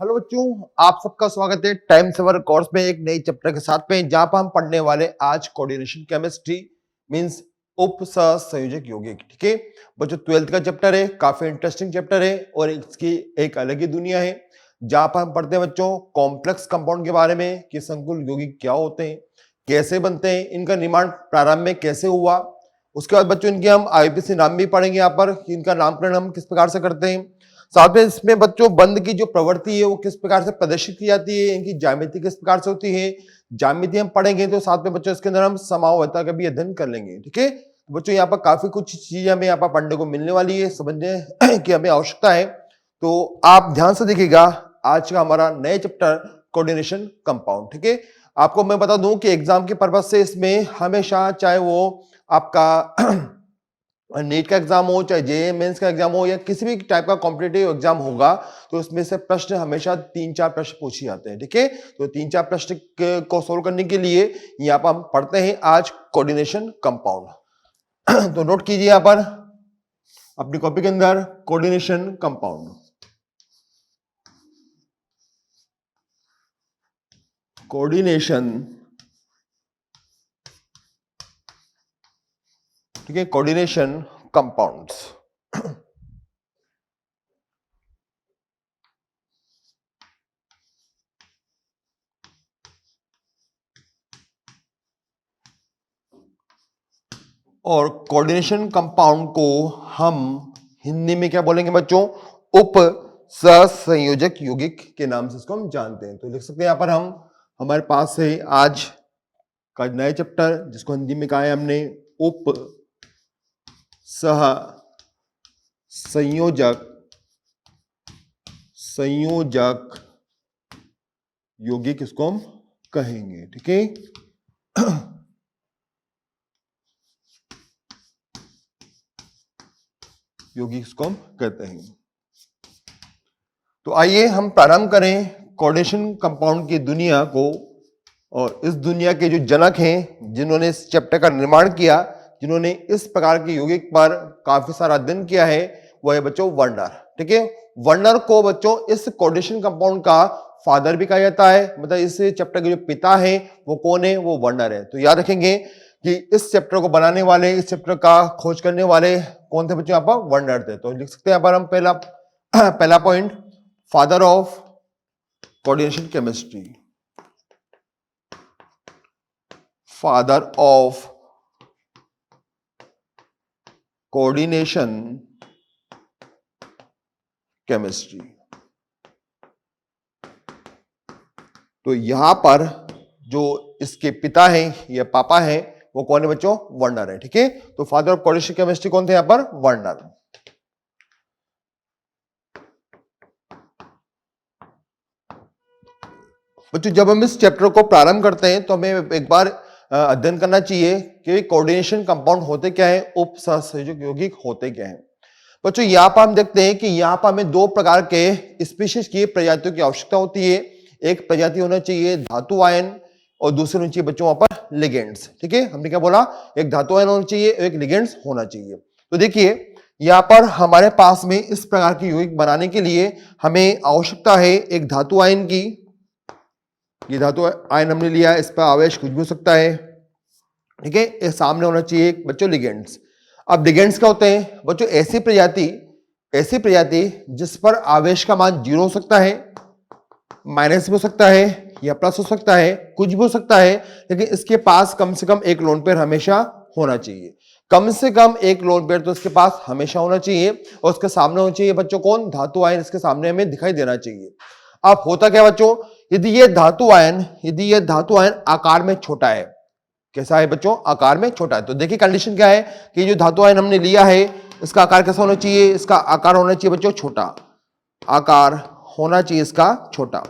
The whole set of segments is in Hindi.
हेलो बच्चों, आप सबका स्वागत है टाइम सेवर कोर्स में एक नई चैप्टर के साथ में, जहां पर हम पढ़ने वाले आज कोऑर्डिनेशन केमिस्ट्री मींस उप सहसंयोजक यौगिक। ठीक है बच्चों, 12th का चैप्टर है, काफी इंटरेस्टिंग चैप्टर है और इसकी एक अलग ही दुनिया है, जहां पर हम पढ़ते हैं बच्चों कॉम्प्लेक्स कंपाउंड के बारे में कि संकुल यौगिक क्या होते हैं, कैसे बनते हैं, इनका निर्माण प्रारंभ में कैसे हुआ। उसके बाद बच्चों इनके हम आईपीसी नाम भी पढ़ेंगे यहाँ पर कि इनका नामकरण हम किस प्रकार से करते हैं। साथ में इसमें बच्चों बंध की जो प्रवृत्ति है वो किस प्रकार से प्रदर्शित की जाती है, इनकी ज्यामिति किस प्रकार से होती है, ज्यामिति हम पढ़ेंगे। तो साथ में बच्चों इसके अंदर हम समावता का भी अध्ययन कर लेंगे। ठीक है बच्चों, यहाँ पर काफी कुछ चीजें हमें यहाँ पर पढ़ने को मिलने वाली है, समझने की हमें आवश्यकता है। तो आप ध्यान से देखिएगा आज का हमारा नया चैप्टर कोऑर्डिनेशन कंपाउंड। ठीक है, आपको मैं बता दूं कि एग्जाम के पर्पज से इसमें हमेशा, चाहे वो आपका नीट का एग्जाम हो, चाहे जेईई मेंस का एग्जाम हो या किसी भी टाइप का कॉम्पिटिटिव एग्जाम होगा, तो इसमें से प्रश्न हमेशा 3-4 प्रश्न पूछे जाते हैं। ठीक है, तो 3-4 प्रश्न को सोल्व करने के लिए यहाँ पर हम पढ़ते हैं आज कोऑर्डिनेशन कंपाउंड। तो नोट कीजिए यहाँ पर अपनी कॉपी के अंदर कोऑर्डिनेशन कंपाउंड। कोऑर्डिनेशन, ठीक है, कोऑर्डिनेशन कंपाउंड्स। और कोऑर्डिनेशन कंपाउंड को हम हिंदी में क्या बोलेंगे बच्चों? उप सहसंयोजक यौगिक के नाम से इसको हम जानते हैं। तो लिख सकते हैं यहाँ पर हम, हमारे पास है आज का नया चैप्टर जिसको हिंदी में कहा है हमने उप संयोजक यौगिक, इसको हम कहेंगे। ठीक है, यौगिक इसको हम कहते हैं। तो आइए हम प्रारंभ करें कोऑर्डिनेशन कंपाउंड की दुनिया को। और इस दुनिया के जो जनक हैं, जिन्होंने इस चैप्टर का निर्माण किया, जिन्होंने इस प्रकार के यौगिक पर काफी सारा अध्ययन किया है, वो है बच्चों वर्नर। ठीक है, वर्नर को बच्चों इस कोऑर्डिनेशन कंपाउंड का फादर भी कहा जाता है, मतलब इस चैप्टर के जो पिता है वो कौन है? वो वर्नर है। तो याद रखेंगे कि इस चैप्टर को बनाने वाले, इस चैप्टर का खोज करने वाले कौन थे बच्चों? यहाँ पर वर्नर थे। तो लिख सकते हैं यहाँ पर हम पहला point, father of coordination chemistry. Father of coordination chemistry. तो यहां पर जो इसके पिता हैं या पापा हैं वो कौन है बच्चों? वर्नर है। ठीक है, तो फादर ऑफ कोऑर्डिनेशन केमिस्ट्री कौन थे यहां पर? वर्नर। बच्चों जब हम इस चैप्टर को प्रारंभ करते हैं तो हमें एक बार अध्ययन करना चाहिए कि कोऑर्डिनेशन कंपाउंड होते क्या है, उप सहसंयोजक यौगिक होते क्या है। बच्चों यहां पर हम देखते हैं कि यहां पर हमें दो प्रकार के स्पीशीज की प्रजातियों की आवश्यकता होती है। एक प्रजाति होना चाहिए धातु आयन और दूसरी होनी चाहिए बच्चों वहां पर लिगेंड्स। ठीक है, हमने क्या बोला? एक धातु आयन होना चाहिए, एक लिगेंड्स होना चाहिए। तो देखिए यहां पर हमारे पास में इस प्रकार की यौगिक बनाने के लिए हमें आवश्यकता है एक धातु आयन की। ये धातु आयन हमने लिया, इस पर आवेश कुछ भी हो सकता है। ठीक है, ये सामने होना चाहिए बच्चों लिगेंड्स। अब लिगेंड्स क्या होते हैं बच्चों? ऐसी प्रजाति जिस पर आवेश का मान 0 हो सकता है, माइनस भी हो सकता है या प्लस हो सकता है, कुछ भी हो सकता है, लेकिन इसके पास कम से कम एक लोन पेयर हमेशा होना चाहिए। कम से कम एक लोन पेयर तो इसके पास हमेशा होना चाहिए और उसके सामने होना चाहिए बच्चों कौन? धातु आयन इसके सामने हमें दिखाई देना चाहिए। अब होता क्या बच्चों? यदि ये धातु आयन आकार में छोटा है, कैसा है बच्चों? आकार में छोटा है। तो देखिए कंडीशन क्या है कि जो धातु आयन हमने लिया है इसका आकार कैसा होना चाहिए? इसका आकार होना चाहिए बच्चों छोटा, आकार होना चाहिए इसका छोटा,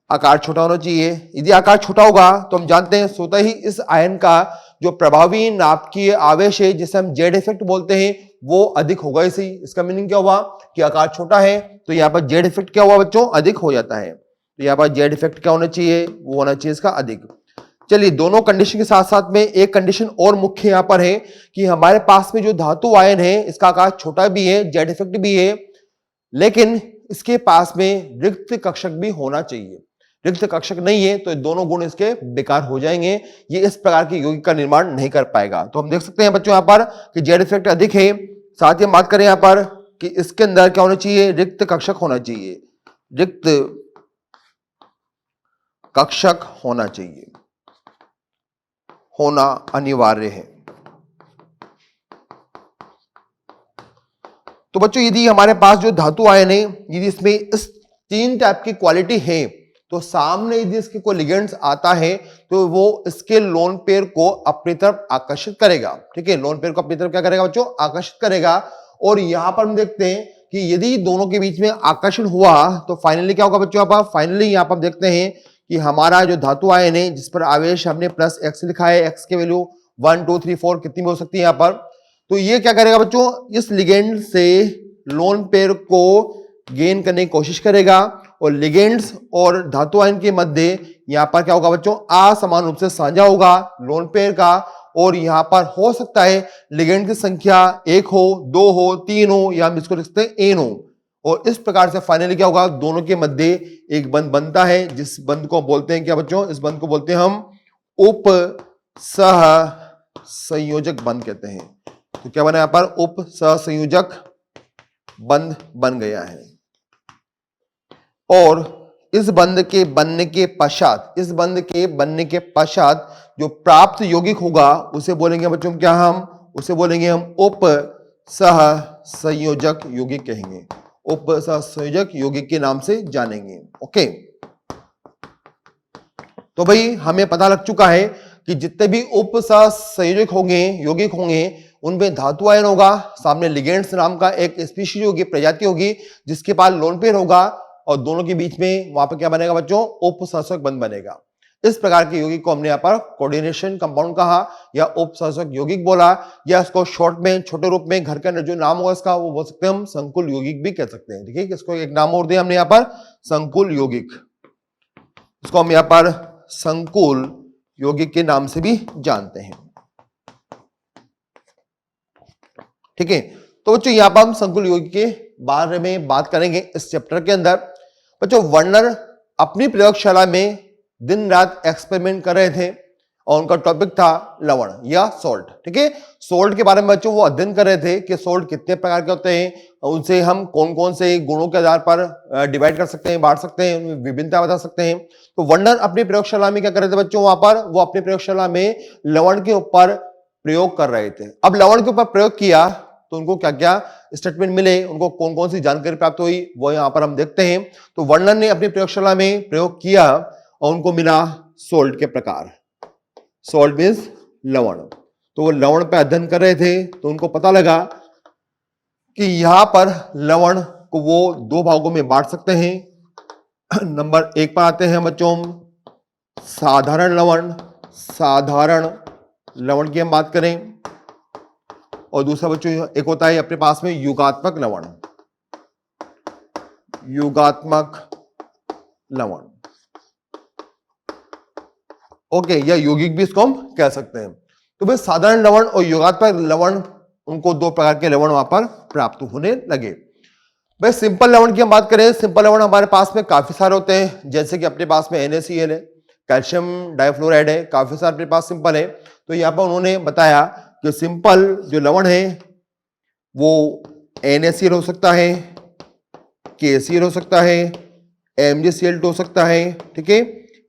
आकार छोटा होना चाहिए। यदि आकार छोटा होगा तो हम जानते हैं स्वतः ही इस आयन का जो प्रभावी नाभिकीय आवेश है, जिसे हम जेड इफेक्ट बोलते हैं, वो अधिक होगा। इसी इसका मीनिंग क्या हुआ कि आकार छोटा है तो यहाँ पर जेड इफेक्ट क्या हुआ बच्चों? अधिक हो जाता है। तो यहाँ पर जेड इफेक्ट क्या होना चाहिए? वो होना चाहिए इसका अधिक। चलिए दोनों कंडीशन के साथ साथ में एक कंडीशन और मुख्य यहां पर है कि हमारे पास में जो धातु आयन है इसका आकार छोटा भी है, जेड इफेक्ट भी है, लेकिन इसके पास में रिक्त कक्षक भी होना चाहिए। रिक्त कक्षक नहीं है तो ये दोनों गुण इसके बेकार हो जाएंगे, ये इस प्रकार की यौगिक का निर्माण नहीं कर पाएगा। तो हम देख सकते हैं बच्चों यहां पर कि जेड इफेक्ट अधिक है। साथ ही हम बात करें यहां पर कि इसके अंदर क्या होना चाहिए, रिक्त कक्षक होना चाहिए, रिक्त कक्षक होना चाहिए, होना अनिवार्य है। तो बच्चों यदि हमारे पास जो धातु आयन है, यदि इसमें इस 3 टाइप की क्वालिटी है, तो सामने यदि इसके कोई लिगेंड्स आता है तो वो इसके लोन पेयर को अपनी तरफ आकर्षित करेगा। ठीक है, लोन पेयर को अपनी तरफ क्या करेगा बच्चों, आकर्षित करेगा। और यहां पर हम देखते हैं कि यदि दोनों के बीच में आकर्षण हुआ तो फाइनली क्या होगा बच्चों, यहां पर फाइनली यहां पर देखते हैं कि हमारा जो धातु आयन है जिस पर आवेश हमने प्लस एक्स लिखा है, एक्स की वैल्यू 1 2 3 4 कितनी भी हो सकती है यहां पर, तो ये क्या करेगा बच्चों, इस लिगेंड से लोन पेयर को गेन करने की कोशिश करेगा और लिगेंड्स और धातु आयन के मध्य यहां पर क्या होगा बच्चों, असमान रूप से साझा होगा लोन पेयर का। और यहां पर हो सकता है लिगेंड की संख्या 1 हो, 2 हो, 3 हो, या हम इसको लिख सकते हैं n हो। और इस प्रकार से फाइनली क्या होगा, दोनों के मध्य एक बंध बनता है, जिस बंध को बोलते हैं क्या बच्चों, इस बंध को बोलते हैं हम उप सह संयोजक बंध कहते हैं। तो क्या बना यहां पर, उप सह संयोजक बंध बन गया है। और इस बंध के बनने के पश्चात, इस बंध के बनने के पश्चात जो प्राप्त यौगिक होगा उसे बोलेंगे बच्चों क्या, हम उसे बोलेंगे हम उप सह संयोजक यौगिक कहेंगे, उप सह संयोजक यौगिक के नाम से जानेंगे। ओके, तो भाई हमें पता लग चुका है कि जितने भी उप सह संयोजक होंगे, यौगिक होंगे, उनमें धातु आयन होगा, सामने लिगेंड्स नाम का एक स्पीशीज होगी, प्रजाति होगी, जिसके पास लोन पेयर होगा और दोनों के बीच में वहां पर क्या बनेगा बच्चों, उपसहसक बंध बनेगा। इस प्रकार के यौगिक को हमने यहाँ पर कोऑर्डिनेशन कंपाउंड कहा या उपसहसक यौगिक बोला, या इसको शॉर्ट में छोटे रूप में घर के अंदर जो नाम होगा इसका वो बोल सकते हैं हम संकुल यौगिक भी कह सकते हैं। ठीक है, इसको एक नाम और दिया हमने यहाँ पर संकुल यौगिक, इसको हम यहाँ पर संकुल यौगिक के नाम से भी जानते हैं। ठीक है, तो बच्चों यहाँ पर हम संकुल यौगिक के बारे में बात करेंगे इस चैप्टर के अंदर। बच्चों वर्नर अपनी प्रयोगशाला में दिन रात एक्सपेरिमेंट कर रहे थे और उनका टॉपिक था लवण या सॉल्ट। ठीक है, सॉल्ट के बारे में बच्चों वो अध्ययन कर रहे थे कि सॉल्ट कितने प्रकार के होते हैं, उनसे हम कौन कौन से गुणों के आधार पर डिवाइड कर सकते हैं, बांट सकते हैं, उनमें विभिन्नता बता सकते हैं। तो वर्नर अपनी प्रयोगशाला में क्या कर रहे थे बच्चों, वहां पर वो अपनी प्रयोगशाला में लवण के ऊपर प्रयोग कर रहे थे। अब लवण के ऊपर प्रयोग किया तो उनको क्या क्या स्टेटमेंट मिले, उनको कौन कौन सी जानकारी प्राप्त हुई, वो यहां पर हम देखते हैं। तो वर्नर ने अपनी प्रयोगशाला में प्रयोग किया और उनको मिला सोल्ट के प्रकार, सोल्ट मीन्स लवण। तो वो लवण पे अध्ययन कर रहे थे तो उनको पता लगा कि यहां पर लवण को वो 2 भागों में बांट सकते हैं। नंबर 1 पर आते हैं बच्चों साधारण लवण, साधारण लवण की हम बात करें, और दूसरा बच्चों एक होता है अपने पास में युगात्मक लवण, युगात्मक लवण। ओके, या यौगिक भी इसको हम कह सकते हैं। तो भाई साधारण लवण और युगात्मक लवण, उनको 2 प्रकार के लवण वहां पर प्राप्त होने लगे। भाई सिंपल लवण की हम बात करें, सिंपल लवण हमारे पास में काफी सारे होते हैं, जैसे कि अपने पास में NaCl है, कैल्शियम डाइफ्लोराइड है, काफी सारे अपने पास सिंपल है। तो यहाँ पर उन्होंने बताया कि सिंपल जो लवण है वो NaCl हो सकता है, KCl हो सकता है, MgCl2 हो सकता है। ठीक है,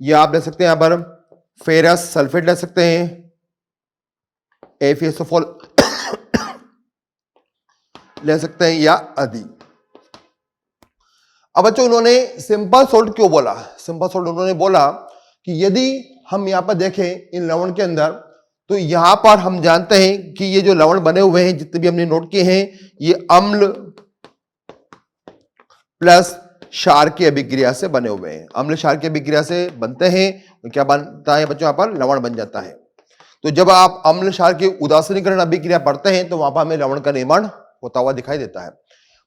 या आप ले सकते हैं यहां पर फेरस सल्फेट ले सकते हैं, FeSO4 ले सकते हैं, या आदि। अब बच्चों उन्होंने सिंपल सोल्ट क्यों बोला, सिंपल सोल्ट उन्होंने बोला कि यदि हम यहां पर देखें इन लवण के अंदर, तो यहां पर हम जानते हैं कि ये जो लवण बने हुए हैं जितने भी हमने नोट किए हैं, ये अम्ल प्लस क्षार की अभिक्रिया से बने हुए हैं, अम्ल क्षार की अभिक्रिया से बनते हैं। तो क्या बनता है बच्चों, यहां पर लवण बन जाता है। तो जब आप अम्ल क्षार की उदासीनीकरण अभिक्रिया पढ़ते हैं तो वहां पर हमें लवण का निर्माण होता हुआ दिखाई देता है।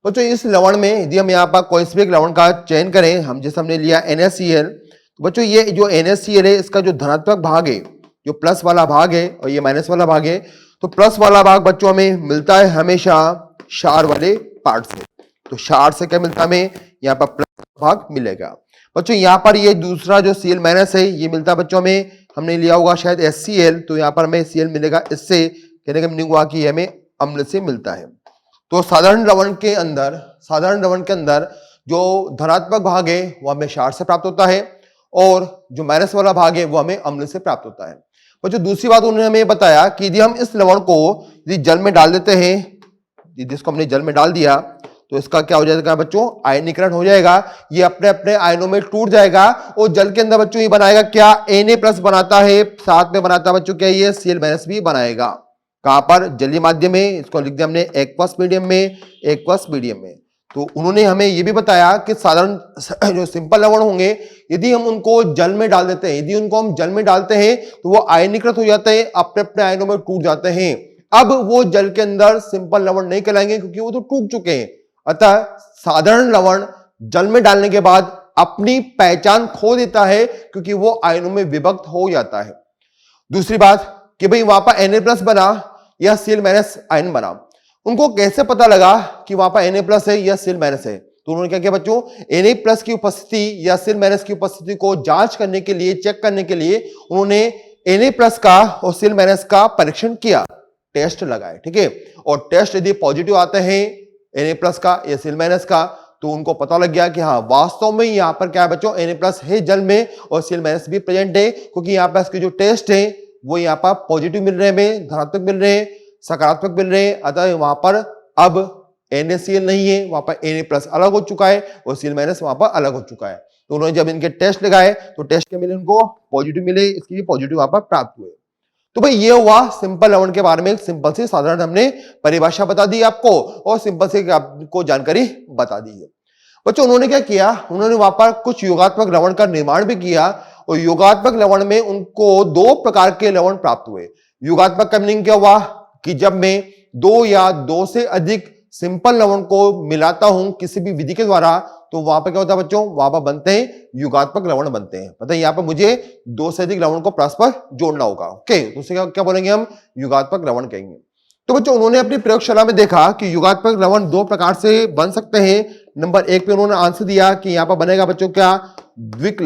बच्चों इस लवण में यदि हम यहाँ पर कोई भी एक लवण का चयन करें, हम जैसे हमने लिया NaCl, तो बच्चों ये जो NaCl है इसका जो धनात्मक भाग है, जो प्लस वाला भाग है और ये माइनस वाला भाग है, तो प्लस वाला भाग बच्चों हमें मिलता है हमेशा क्षार वाले पार्ट से। तो क्षार से क्या मिलता है हमें, यहाँ पर प्लस भाग मिलेगा। बच्चों यहाँ पर ये दूसरा जो Cl माइनस है ये मिलता है बच्चों में, हमने लिया होगा शायद HCl, तो यहाँ पर हमें Cl मिलेगा, इससे कहने का मीनिंग हुआ कि हमें अम्ल से मिलता है। तो साधारण लवण के अंदर जो धनात्मक भाग है वो हमें क्षार से प्राप्त होता है और जो माइनस वाला भाग है वो हमें अम्ल से प्राप्त होता है। बच्चों दूसरी बात उन्होंने हमें बताया कि यदि हम इस लवण को यदि जल में डाल देते हैं, यदि इसको हमने जल में डाल दिया तो इसका क्या हो जाएगा बच्चों, आयनीकरण हो जाएगा, ये अपने अपने आयनों में टूट जाएगा और जल के अंदर बच्चों ये बनाएगा क्या, Na+ बनाता है, साथ में बनाता है बच्चों क्या, ये Cl- भी बनाएगा। कहां पर, जलीय माध्यम में, इसको लिख दिया हमने एक्वस मीडियम में। तो उन्होंने हमें यह भी बताया कि साधारण जो सिंपल लवण होंगे यदि हम उनको जल में डाल देते हैं, यदि उनको हम जल में डालते हैं तो वो आयनीकृत हो जाते हैं, अपने अपने आयनों में टूट जाते हैं। अब वो जल के अंदर सिंपल लवण नहीं कहलाएंगे क्योंकि वो तो टूट चुके हैं। अतः साधारण लवण जल में डालने के बाद अपनी पहचान खो देता है क्योंकि वो आयनों में विभक्त हो जाता है। दूसरी बात कि भाई वहां पर Na+ बना या Cl- आयन बना, उनको कैसे पता लगा कि वहां पर Na+ है या Cl- है, तो उन्होंने क्या किया बच्चों, Na+ की उपस्थिति या Cl- की उपस्थिति को जांच करने के लिए, चेक करने के लिए उन्होंने Na+ का और Cl- का परीक्षण किया, टेस्ट लगाए, ठीक है। और टेस्ट यदि पॉजिटिव आते हैं Na+ का या Cl- का, तो उनको पता लग गया कि हाँ वास्तव में यहां पर क्या है बच्चों, Na+ है जल में और Cl- भी प्रेजेंट है, क्योंकि यहाँ पर इसके जो टेस्ट है वो यहाँ पर पॉजिटिव मिल रहे हैं, धनात्मक मिल रहे हैं, सकारात्मक मिल रहे हैं। अतः वहां पर अब NaCl नहीं है, वहां पर Na+ अलग हो चुका है और Cl- वहां पर अलग हो चुका है। तो उन्होंने जब इनके टेस्ट लगाए तो टेस्ट के मिले उनको पॉजिटिव मिले, इसकी भी पॉजिटिव वहां पर प्राप्त हुए। तो भाई ये हुआ सिंपल लवण के बारे में, सिंपल से साधारण हमने परिभाषा बता दी आपको और सिंपल से आपको जानकारी बता दी है। बच्चों उन्होंने क्या किया, उन्होंने वहां पर कुछ योगात्मक लवण का निर्माण भी किया और योगात्मक लवण में उनको 2 प्रकार के लवण प्राप्त हुए। योगात्मक का मीनिंग क्या हुआ कि जब मैं 2 या 2 से अधिक सिंपल लवण को मिलाता हूं किसी भी विधि के द्वारा, तो वहां पर क्या होता है बच्चों, वहां पर बनते हैं योगात्मक लवण बनते हैं। मतलब यहां पर मुझे 2 से अधिक लवण को परस्पर जोड़ना होगा, ओके, तो उसे क्या बोलेंगे हम, योगात्मक लवण कहेंगे। तो बच्चों उन्होंने अपनी प्रयोगशाला में देखा कि योगात्मक लवण 2 प्रकार से बन सकते हैं। नंबर 1 पे उन्होंने आंसर दिया कि यहां पर बनेगा बच्चों क्या, द्विक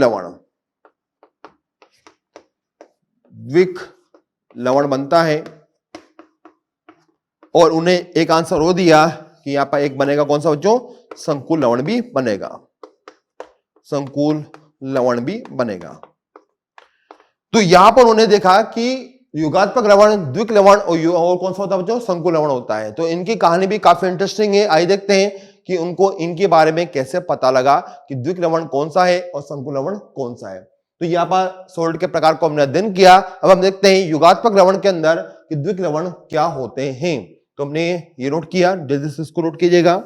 लवण बनता है। और उन्हें एक आंसर वो दिया कि यहां पर एक बनेगा कौन सा बच्चों, संकुल लवण भी बनेगा, संकुल लवण भी बनेगा। तो यहां पर उन्होंने देखा कि योगात्मक लवण, द्विक लवण और कौन सा होता है बच्चों, संकुल लवण होता है। तो इनकी कहानी भी काफी इंटरेस्टिंग है। आइए देखते हैं कि उनको इनके बारे में कैसे पता लगा कि द्विक लवण कौन सा है और संकुल लवण कौन सा है। तो यहां पर सोल्ट के प्रकार को हमने अध्ययन किया। अब हम देखते हैं योगात्मक लवण के अंदर कि द्विक लवण क्या होते हैं। तो हमने ये नोट किया, जल्दी से इसको नोट कीजिएगा।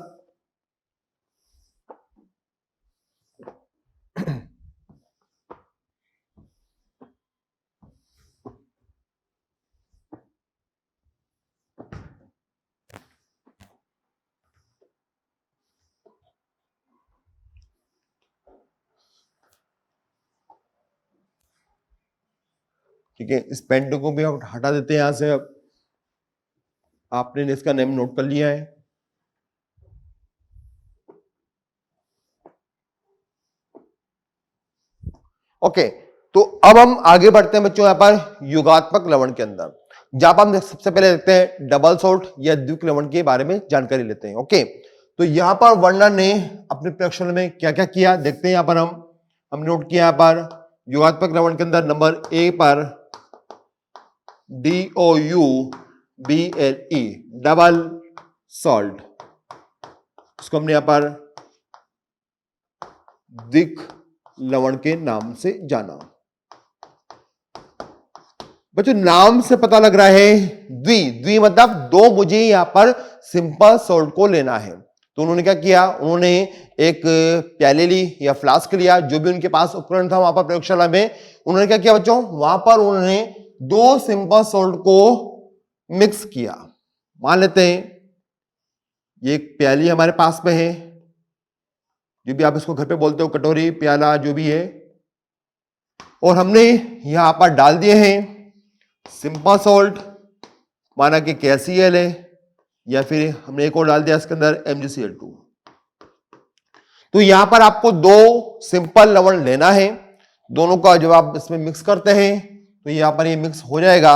ठीक है, इस पेंट को भी हम हटा देते हैं यहां से। अब आपने इसका नेम नोट कर लिया है। ओके, तो अब हम आगे बढ़ते हैं बच्चों यहां पर योगात्मक लवण के अंदर, जहां पर हम सबसे पहले देखते हैं डबल सोल्ट या द्विक लवण के बारे में जानकारी लेते हैं। ओके, तो यहां पर वर्णन ने अपने प्रयोगशाला में क्या क्या किया देखते हैं। यहां पर हम नोट किया, यहां पर योगात्मक लवण के अंदर नंबर ए पर DOUBLE डबल सॉल्ट, इसको हमने यहां पर द्विक लवण के नाम से जाना। बच्चों नाम से पता लग रहा है द्वि मतलब 2, मुझे यहां पर सिंपल सॉल्ट को लेना है। तो उन्होंने क्या किया, उन्होंने एक प्याले ली या फ्लास्क लिया, जो भी उनके पास उपकरण था वहां पर प्रयोगशाला में। उन्होंने क्या किया बच्चों, वहां पर उन्होंने 2 सिंपल सॉल्ट को मिक्स किया। मान लेते हैं ये एक प्याली हमारे पास में है, जो भी आप इसको घर पे बोलते हो, कटोरी, प्याला, जो भी है, और हमने यहां पर डाल दिए हैं सिंपल सॉल्ट, माना कि KCl है, या फिर हमने एक और डाल दिया इसके अंदर MgCl2। तो यहां पर आपको दो सिंपल लवण लेना है, दोनों का जब आप इसमें मिक्स करते हैं तो यहां पर ये मिक्स हो जाएगा,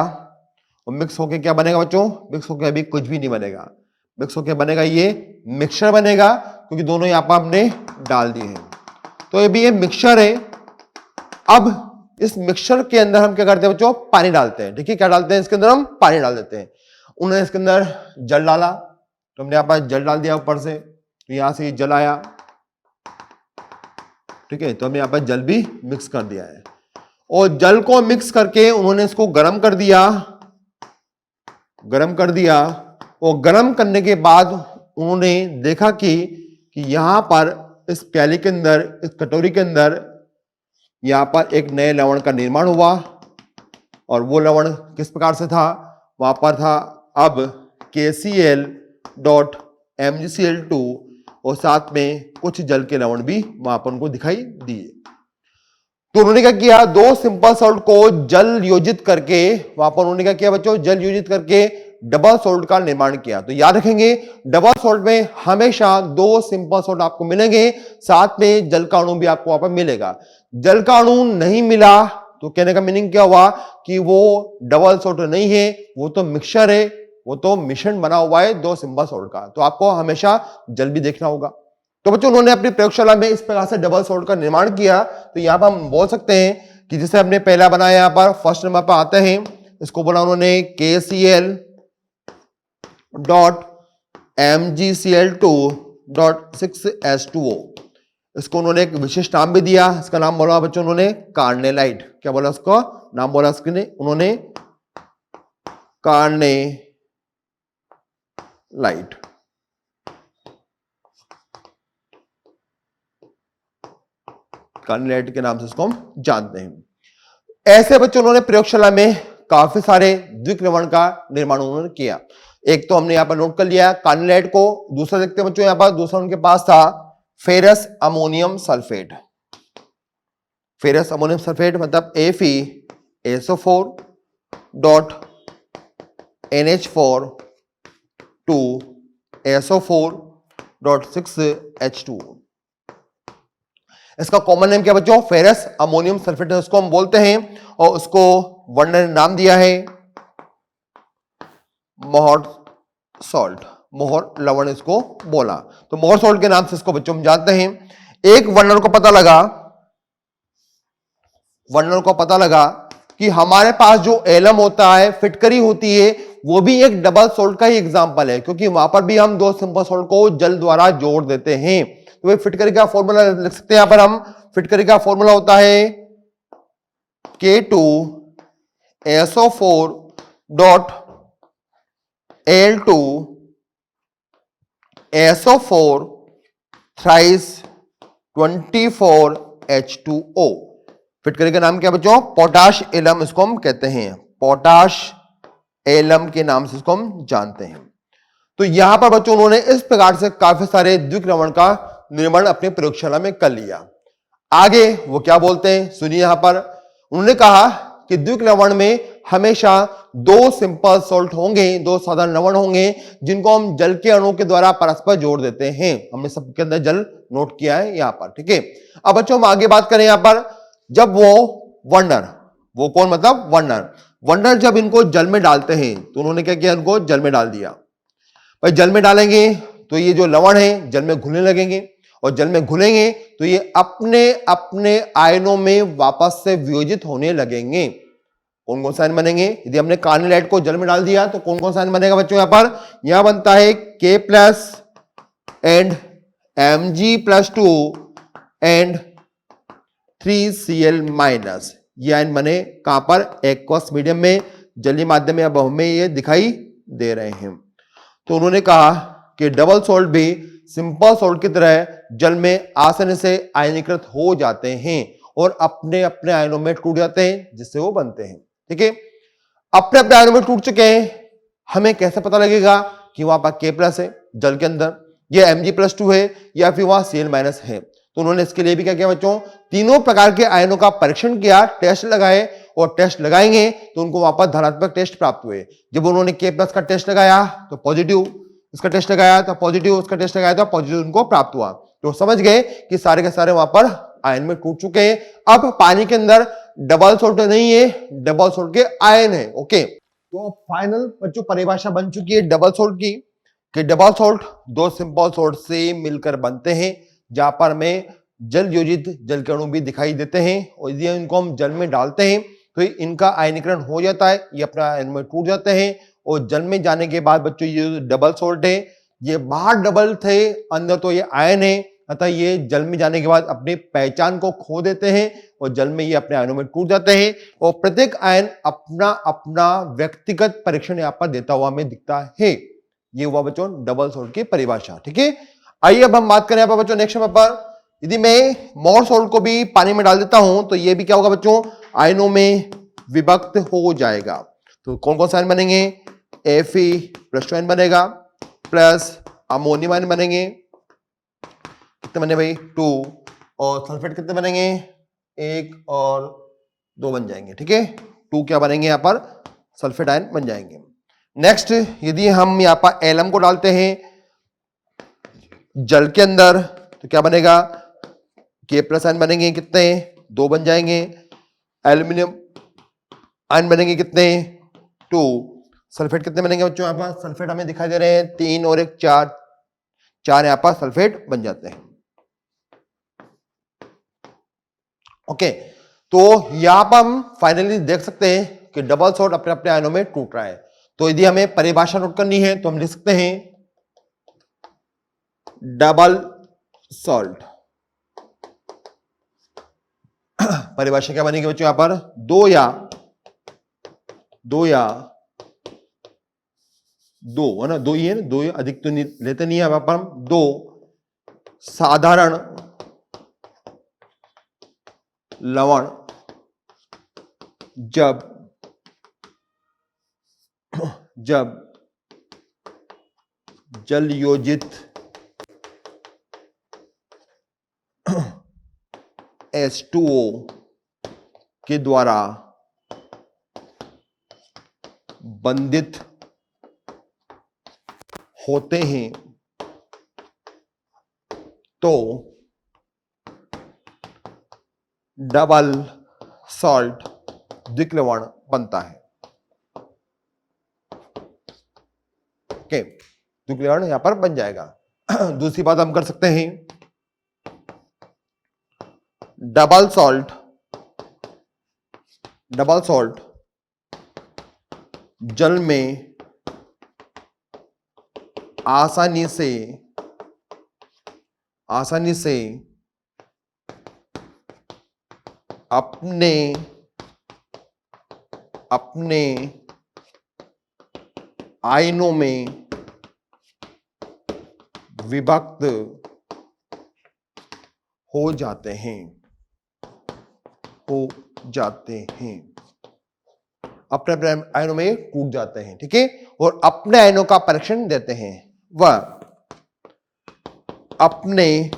और मिक्स होके क्या बनेगा बच्चों, मिक्स होके अभी कुछ भी नहीं बनेगा, मिक्स होके बनेगा ये मिक्सचर बनेगा, क्योंकि दोनों यहां पर हमने डाल दिए हैं। तो ये भी ये मिक्सचर है। अब इस मिक्सचर के अंदर हम क्या करते हैं बच्चों, पानी डालते हैं। ठीक है, क्या डालते हैं इसके अंदर, हम पानी डाल देते हैं। उन्होंने इसके अंदर जल डाला, तो हमने यहां पर जल डाल दिया ऊपर से, तो यहां से जल आया। ठीक है, तो हमने यहां पर जल भी मिक्स कर दिया है, और जल को मिक्स करके उन्होंने इसको गर्म कर दिया, गर्म कर दिया। और गर्म करने के बाद उन्होंने देखा कि यहां पर इस प्याली के अंदर, इस कटोरी के अंदर यहां पर एक नए लवण का निर्माण हुआ। और वो लवण किस प्रकार से था, वहां पर था अब KCl.MgCl2, और साथ में कुछ जल के लवण भी वहां पर उनको दिखाई दिए। तो उन्होंने क्या किया, दो सिंपल सॉल्ट को जल योजित करके, वहां पर उन्होंने क्या किया बच्चों, जल योजित करके डबल सॉल्ट का निर्माण किया। तो याद रखेंगे, डबल सॉल्ट में हमेशा दो सिंपल सॉल्ट आपको मिलेंगे, साथ में जल का अणु भी आपको वहां पर मिलेगा। जल का अणु नहीं मिला तो कहने का मीनिंग क्या हुआ कि वो डबल सॉल्ट नहीं है, वो तो मिक्सचर है, वो तो मिश्रण बना हुआ है दो सिंपल सॉल्ट का। तो आपको हमेशा जल भी देखना होगा। तो बच्चों उन्होंने अपनी प्रयोगशाला में इस प्रकार से डबल सॉल्ट का निर्माण किया। तो यहां पर हम बोल सकते हैं कि जैसे हमने पहला बनाया, यहां पर फर्स्ट नंबर पर आते हैं, इसको बोला उन्होंने KCl.MgCl2.6H2O। इसको उन्होंने एक विशेष नाम भी दिया, इसका नाम बोला बच्चों उन्होंने कार्नेलाइट। क्या बोला उसको नाम, बोला इसके उन्होंने कार्नेलाइट। कार्नेलाइट के नाम से इसको हम जानते हैं। ऐसे बच्चों उन्होंने प्रयोगशाला में काफी सारे द्विक लवण का निर्माण उन्होंने किया। एक तो हमने यहां पर नोट कर लिया कार्नेलाइट को, दूसरा देखते हैं बच्चों यहां पर, दूसरा उनके पास था ferrous ammonium sulphate. Ferrous ammonium sulphate मतलब FeSO4.NH4 2SO4.6H2O। इसका कॉमन नेम क्या बच्चों, फेरस अमोनियम सल्फेट उसको हम बोलते हैं, और उसको वर्णन ने नाम दिया है मोहर सॉल्ट, मोहर लवण इसको बोला। तो मोहर सॉल्ट के नाम से इसको बच्चों हम जानते हैं। एक वर्णन को पता लगा कि हमारे पास जो एलम होता है, फिटकरी होती है, वो भी एक डबल सॉल्ट का ही एग्जांपल है, क्योंकि वहां पर भी हम दो सिंपल सॉल्ट को जल द्वारा जोड़ देते हैं। तो फिटकरी का फॉर्मूला लिख सकते हैं यहां पर हम। फिटकरी का फॉर्मूला होता है K2SO4.Al2SO4 thrice 24H2O। फिटकरी का नाम क्या बच्चों, पोटाश एलम इसको हम कहते हैं, पोटाश एलम के नाम से इसको हम जानते हैं। तो यहां पर बच्चों उन्होंने इस प्रकार से काफी सारे द्विक लवण का निर्माण अपने प्रयोगशाला में कर लिया। आगे वो क्या बोलते हैं सुनिए। यहां पर उन्होंने कहा कि द्विक लवण में हमेशा दो सिंपल सॉल्ट होंगे, दो साधारण लवण होंगे, जिनको हम जल के अणु के द्वारा परस्पर जोड़ देते हैं। हमने सबके अंदर जल नोट किया है यहां पर। ठीक है, अब बच्चों हम आगे बात करें। यहां पर जब वो वर्नर, वो कौन मतलब वर्नर जब इनको जल में डालते हैं, तो उन्होंने क्या किया, इनको जल में डाल दिया। भाई जल में डालेंगे तो ये जो लवण है जल में घुलने लगेंगे, और जल में घुलेंगे तो ये अपने अपने आयनों में वापस से वियोजित होने लगेंगे। कौन कौन सा आयन बनेंगे, यदि हमने कार्नेलाइट को जल में डाल दिया तो कौन कौन सा आयन बनेगा बच्चों, यहां पर यहां बनता है K+ and Mg+2 and 3Cl-। ये आयन बने कहां पर, एक्वस मीडियम में, जलीय माध्यम में। अब हमें ये दिखाई दे रहे हैं। तो उन्होंने कहा कि डबल सॉल्ट भी सिंपल सॉल्ट की तरह जल में आसानी से आयनीकृत हो जाते हैं और अपने अपने आयनों में टूट जाते हैं, जिससे वो बनते हैं। ठीक है, अपने अपने आयनों में टूट चुके हैं, हमें कैसे पता लगेगा कि वहां पर K+ है जल के अंदर, या Mg+2 है, या फिर वहां Cl- है। तो उन्होंने इसके लिए भी क्या किया बच्चों, तीनों प्रकार के आयनों का परीक्षण किया, टेस्ट लगाए, और टेस्ट लगाएंगे तो उनको वहां पर धनात्मक टेस्ट प्राप्त हुए। जब उन्होंने K+ का टेस्ट लगाया तो पॉजिटिव, इसका टेस्ट लगाया तो पॉजिटिव, उसका टेस्ट लगाया तो पॉजिटिव उनको प्राप्त हुआ। तो समझ गए कि सारे के सारे वहां पर आयन में टूट चुके हैं। अब पानी के अंदर डबल सॉल्ट नहीं है, डबल सॉल्ट के आयन है। ओके, तो फाइनल बच्चों परिभाषा बन चुकी है डबल सॉल्ट की, कि डबल सॉल्ट दो सिंपल सॉल्ट से मिलकर बनते हैं, जहां पर में जल योजित जल के अणु भी दिखाई देते हैं, और यदि इनको हम जल में डालते हैं तो इनका आयनीकरण हो जाता है, ये अपना आयन में टूट जाते हैं, और जल में जाने के बाद बच्चों ये डबल सॉल्ट है, ये बाहर डबल थे, अंदर तो ये आयन है, अतः ये जल में जाने के बाद अपनी पहचान को खो देते हैं और जल में ये अपने आयनों में टूट जाते हैं, और प्रत्येक आयन अपना अपना व्यक्तिगत परीक्षण यहाँ पर देता हुआ हमें दिखता है। ये हुआ बच्चों डबल सॉल्ट की परिभाषा। ठीक है, आइए अब हम बात करें यहाँ पर बच्चों नेक्स्ट पेपर, यदि मैं मोर सॉल्ट को भी पानी में डाल देता हूं तो ये भी क्या होगा बच्चों, आयनों में विभक्त हो जाएगा। तो कौन कौन से आयन बनेंगे, Fe+2 बनेगा, प्लस अमोनियम आयन बनेंगे, कितने बने भाई 2, और सल्फेट कितने बनेंगे 1 और 2 बन जाएंगे। ठीक है, 2 क्या बनेंगे यहाँ पर सल्फेट आयन बन जाएंगे। नेक्स्ट, यदि हम यहाँ पर एलम को डालते हैं जल के अंदर तो क्या बनेगा, K+ आयन बनेंगे कितने 2 बन जाएंगे, एल्यूमिनियम आयन बनेंगे कितने 2, सल्फेट कितने बनेंगे बच्चों, यहाँ पर सल्फेट हमें दिखाई दे रहे हैं 3 और 1 4, 4 यहाँ पर सल्फेट बन जाते हैं। ओके, तो यहां पर हम फाइनली देख सकते हैं कि डबल सॉल्ट अपने अपने आयनों में टूट रहा है। तो यदि हमें परिभाषा नोट करनी है तो हम लिख सकते हैं डबल सॉल्ट, परिभाषा क्या बनेगी बच्चों, यहां पर दो या है ना, दो ही है ना, दो अधिक तो नहीं लेते नहीं है, यहां पर हम दो साधारण लवण जब जल योजित H2O के द्वारा बंधित होते हैं तो डबल सॉल्ट द्विक्लवण बनता है। ओके, द्विक्लवण यहां पर बन जाएगा। दूसरी बात हम कर सकते हैं, डबल सॉल्ट जल में आसानी से अपने आयनों में विभक्त हो जाते हैं, अपने अपने आयनों में टूट जाते हैं। ठीक है, और अपने आयनों का परीक्षण देते हैं, वह अपने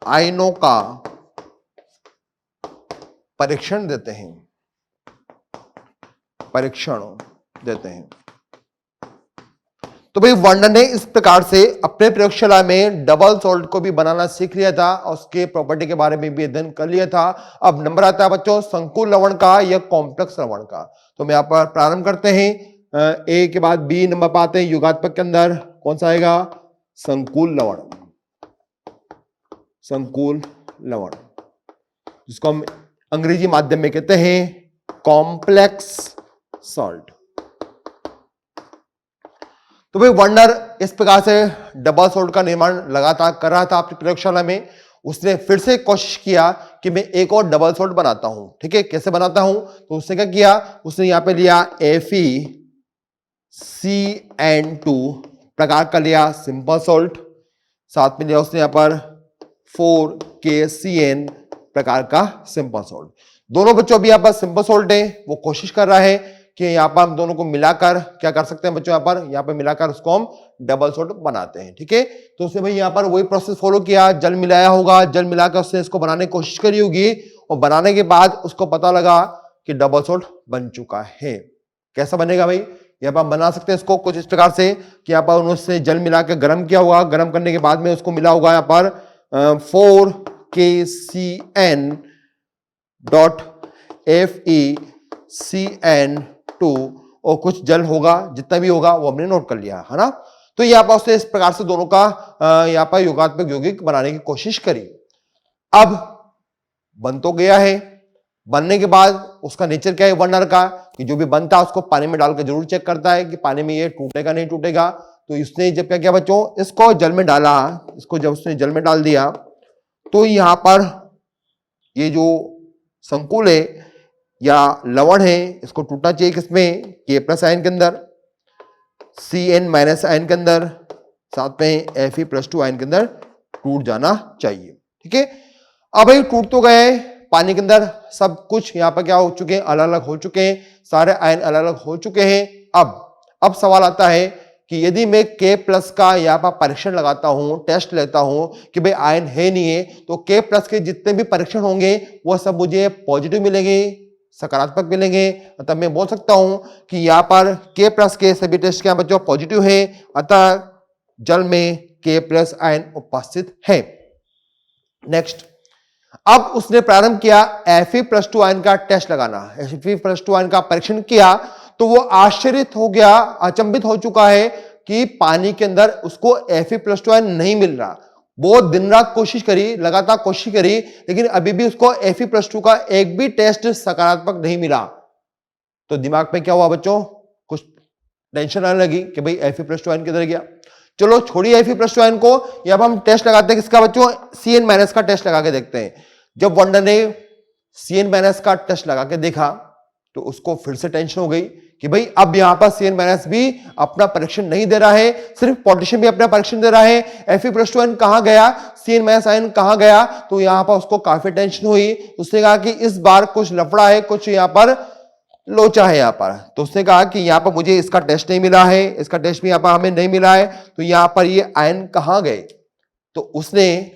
आयनों का परीक्षण देते हैं। तो भाई वर्णन ने इस प्रकार से अपने प्रयोगशाला में डबल सॉल्ट को भी बनाना सीख लिया था और उसके प्रॉपर्टी के बारे में भी अध्ययन कर लिया था। अब नंबर आता है बच्चों संकुल लवण का या कॉम्प्लेक्स लवण का। तो हम यहाँ पर प्रारंभ करते हैं, ए के बाद बी नंबर पाते हैं, युगात्मक के अंदर कौन सा आएगा, संकुल लवण, जिसको हम अंग्रेजी माध्यम में कहते हैं कॉम्प्लेक्स सॉल्ट। तो भाई वर्नर इस प्रकार से डबल सॉल्ट का निर्माण लगातार कर रहा था अपनी प्रयोगशाला में। उसने फिर से कोशिश किया कि मैं एक और डबल सॉल्ट बनाता हूं। ठीक है, कैसे बनाता हूं, तो उसने क्या किया, उसने यहां पे लिया FeCN2 प्रकार का लिया सिंपल सॉल्ट, साथ में लिया उसने यहां पर 4KCN प्रकार का सिंपल सॉल्ट। दोनों बच्चों अभी यहां पर सिंपल सॉल्ट है, वो कोशिश कर रहा है कि यहाँ पर हम दोनों को मिलाकर क्या कर सकते हैं बच्चों, यहाँ पर मिलाकर उसको हम डबल सॉल्ट बनाते हैं। ठीक है, तो उसने भाई यहाँ पर वही प्रोसेस फॉलो किया, जल मिलाया होगा, जल मिलाकर उसने इसको बनाने की कोशिश करी होगी और बनाने के बाद उसको पता लगा कि डबल सॉल्ट बन चुका है। कैसा बनेगा भाई, यहाँ पर हम बना सकते हैं इसको कुछ इस प्रकार से कि यहाँ पर उन्होंने जल मिला के गर्म किया होगा, गर्म करने के बाद में उसको मिला होगा यहाँ पर 4KCN डॉट FeCN2 और कुछ जल होगा, जितना भी होगा वो हमने नोट कर लिया है ना। तो यहाँ पर उसने इस प्रकार से दोनों का यहाँ पर योगात्मक यौगिक बनाने की कोशिश करी। अब बन तो गया है, बनने के बाद उसका नेचर क्या है वनर का, कि जो भी बनता है उसको पानी में डालकर जरूर चेक करता है कि पानी में ये टूटेगा नहीं टूटेगा। तो इसने जब क्या किया बच्चों, इसको जल में डाला, इसको जब उसने जल में डाल दिया तो यहां पर ये जो संकुल है या लवण है इसको टूटना चाहिए किसमें, K+ आयन के अंदर, Cn- आयन के अंदर, साथ में Fe+2 आयन के अंदर टूट जाना चाहिए। ठीक है, अब ये टूट तो गए पानी के अंदर, सब कुछ यहाँ पर क्या हो चुके हैं, अलग अलग हो चुके हैं, सारे आयन अलग अलग हो चुके हैं। अब सवाल आता है कि यदि मैं K+ का यहाँ पर परीक्षण लगाता हूं, टेस्ट लेता हूं कि भाई आयन है नहीं है, तो K+ के जितने भी परीक्षण होंगे वो सब मुझे पॉजिटिव मिलेंगे, सकारात्मक मिलेंगे। तब मैं बोल सकता हूं कि यहाँ पर K+ के सभी टेस्ट क्या बच्चों पॉजिटिव है, अतः जल में K+ आयन उपस्थित है। नेक्स्ट, अब उसने प्रारंभ किया Fe+2 आयन का टेस्ट लगाना, Fe+2 आयन का परीक्षण किया तो वो आश्चर्यित हो गया, अचंभित हो चुका है कि पानी के अंदर उसको Fe+2 आयन नहीं मिल रहा। बहुत दिन रात कोशिश करी, लगातार कोशिश करी, लेकिन अभी भी उसको Fe+2 का एक भी टेस्ट सकारात्मक नहीं मिला। तो दिमाग में क्या हुआ बच्चों, कुछ टेंशन आने लगी कि भाई Fe+2 आयन किधर गया। चलो छोड़िए Fe+2 आयन को, अब हम टेस्ट लगाते हैं किसका बच्चों, Cn- का टेस्ट लगा के देखते हैं। जब वंडर ने Cn- का टेस्ट लगा के देखा तो उसको फिर से टेंशन हो गई कि भाई अब यहां पर Cn- भी अपना परीक्षण नहीं दे रहा है, सिर्फ पोटेशियम भी अपना परीक्षण दे रहा है, Fe+2 आयन कहां गया, Cn- आयन कहां गया। तो यहां पर उसको काफी टेंशन हुई। उसने कहा कि इस बार कुछ लफड़ा है, कुछ यहां पर लोचा है यहां पर। तो उसने कहा कि यहां पर मुझे इसका टेस्ट नहीं मिला है, इसका टेस्ट भी यहां पर हमें नहीं मिला है, तो यहां पर ये आयन कहां गए। तो उसने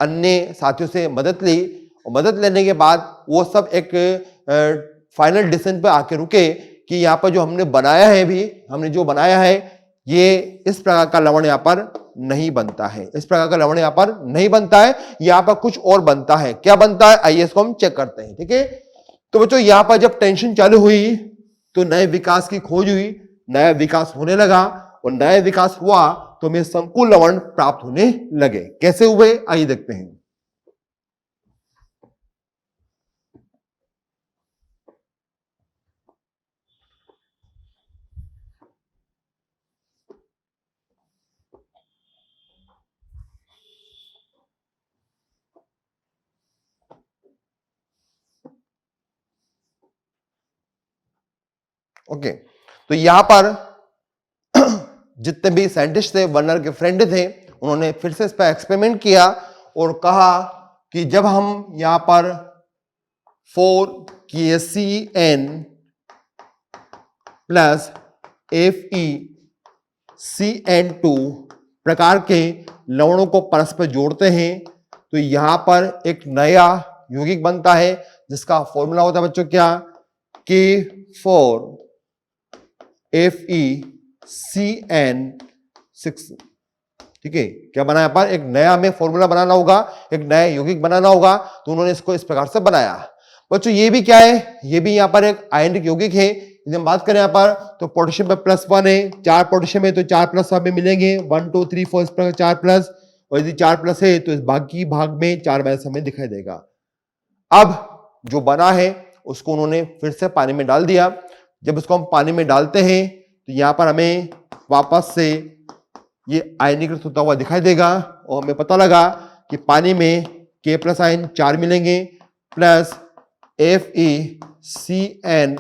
अन्य साथियों से मदद ली और मदद लेने के बाद वो सब एक फाइनल डिसीजन पे आके रुके कि यहाँ पर जो हमने बनाया है, भी हमने जो बनाया है ये इस प्रकार का लवण यहाँ पर नहीं बनता है, इस प्रकार का लवण यहाँ पर नहीं बनता है, यहाँ पर कुछ और बनता है। क्या बनता है आइए इसको हम चेक करते हैं। ठीक है, तो बच्चों यहाँ पर जब टेंशन चालू हुई तो नए विकास की खोज हुई, नया विकास होने लगा और नया विकास हुआ तो हमें संकुल लवण प्राप्त होने लगे। कैसे हुए आइए देखते हैं। ओके, तो यहां पर जितने भी साइंटिस्ट थे, वर्नर के फ्रेंड थे, उन्होंने फिर से इस पर एक्सपेरिमेंट किया और कहा कि जब हम यहां पर 4KCN प्लस FeCN2 प्रकार के लवणों को परस्पर जोड़ते हैं तो यहां पर एक नया यौगिक बनता है जिसका फॉर्मूला होता है बच्चों क्या, K4FeCN6। ठीक है, क्या बनाया पर एक नया हमें फॉर्मूला बनाना होगा, एक नया यौगिक बनाना होगा, तो उन्होंने इसको इस प्रकार से बनाया। बच्चों ये भी क्या है, ये भी यहां पर एक आयनिक यौगिक है। यदि हम बात करें यहाँ पर तो पोटेशियम पे +1 है, 4 पोटेशियम है तो 4 प्लस हमें मिलेंगे, 1 2 3 4 इस प्रकार 4 प्लस, और यदि 4 प्लस है तो इस बाकी भाग में 4 माइनस हमें दिखाई देगा। अब जो बना है उसको उन्होंने फिर से पानी में डाल दिया। जब उसको हम पानी में डालते हैं तो यहां पर हमें वापस से ये आयनीकृत होता हुआ दिखाई देगा और हमें पता लगा कि पानी में K+ आयन 4 मिलेंगे प्लस FeCN6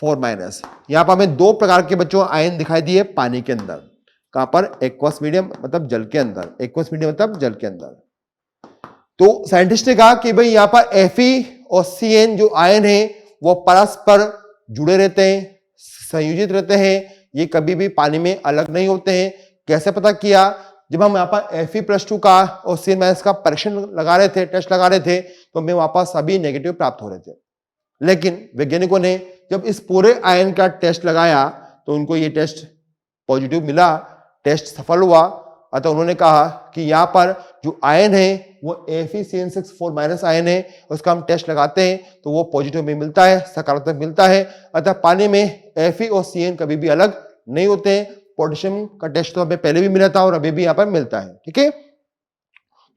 4-। यहां पर हमें दो प्रकार के बच्चों आयन दिखाई दिए पानी के अंदर। कहां पर, एक्वस मीडियम मतलब जल के अंदर, एक्वस मीडियम मतलब जल के अंदर। तो साइंटिस्ट ने कहा कि भाई यहां पर Fe और Cn जो आयन है वो परस्पर जुड़े रहते हैं, संयोजित रहते हैं, ये कभी भी पानी में अलग नहीं होते हैं। कैसे पता किया, जब हम यहाँ पर Fe+2 का और Cn- का परीक्षण लगा रहे थे, टेस्ट लगा रहे थे, तो हमें वहां पर सभी नेगेटिव प्राप्त हो रहे थे। लेकिन वैज्ञानिकों ने जब इस पूरे आयन का टेस्ट लगाया तो उनको ये टेस्ट पॉजिटिव मिला, टेस्ट सफल हुआ। अतः उन्होंने कहा कि यहाँ पर जो आयन है वो FeCN6 4- आयन है, उसका हम टेस्ट लगाते हैं तो वो पॉजिटिव में मिलता है, सकारात्मक मिलता है। अतः पानी में Fe और Cn कभी भी अलग नहीं होते हैं। पोटेशियम का टेस्ट तो हमें पहले भी मिला था और अभी भी यहाँ पर मिलता है। ठीक है,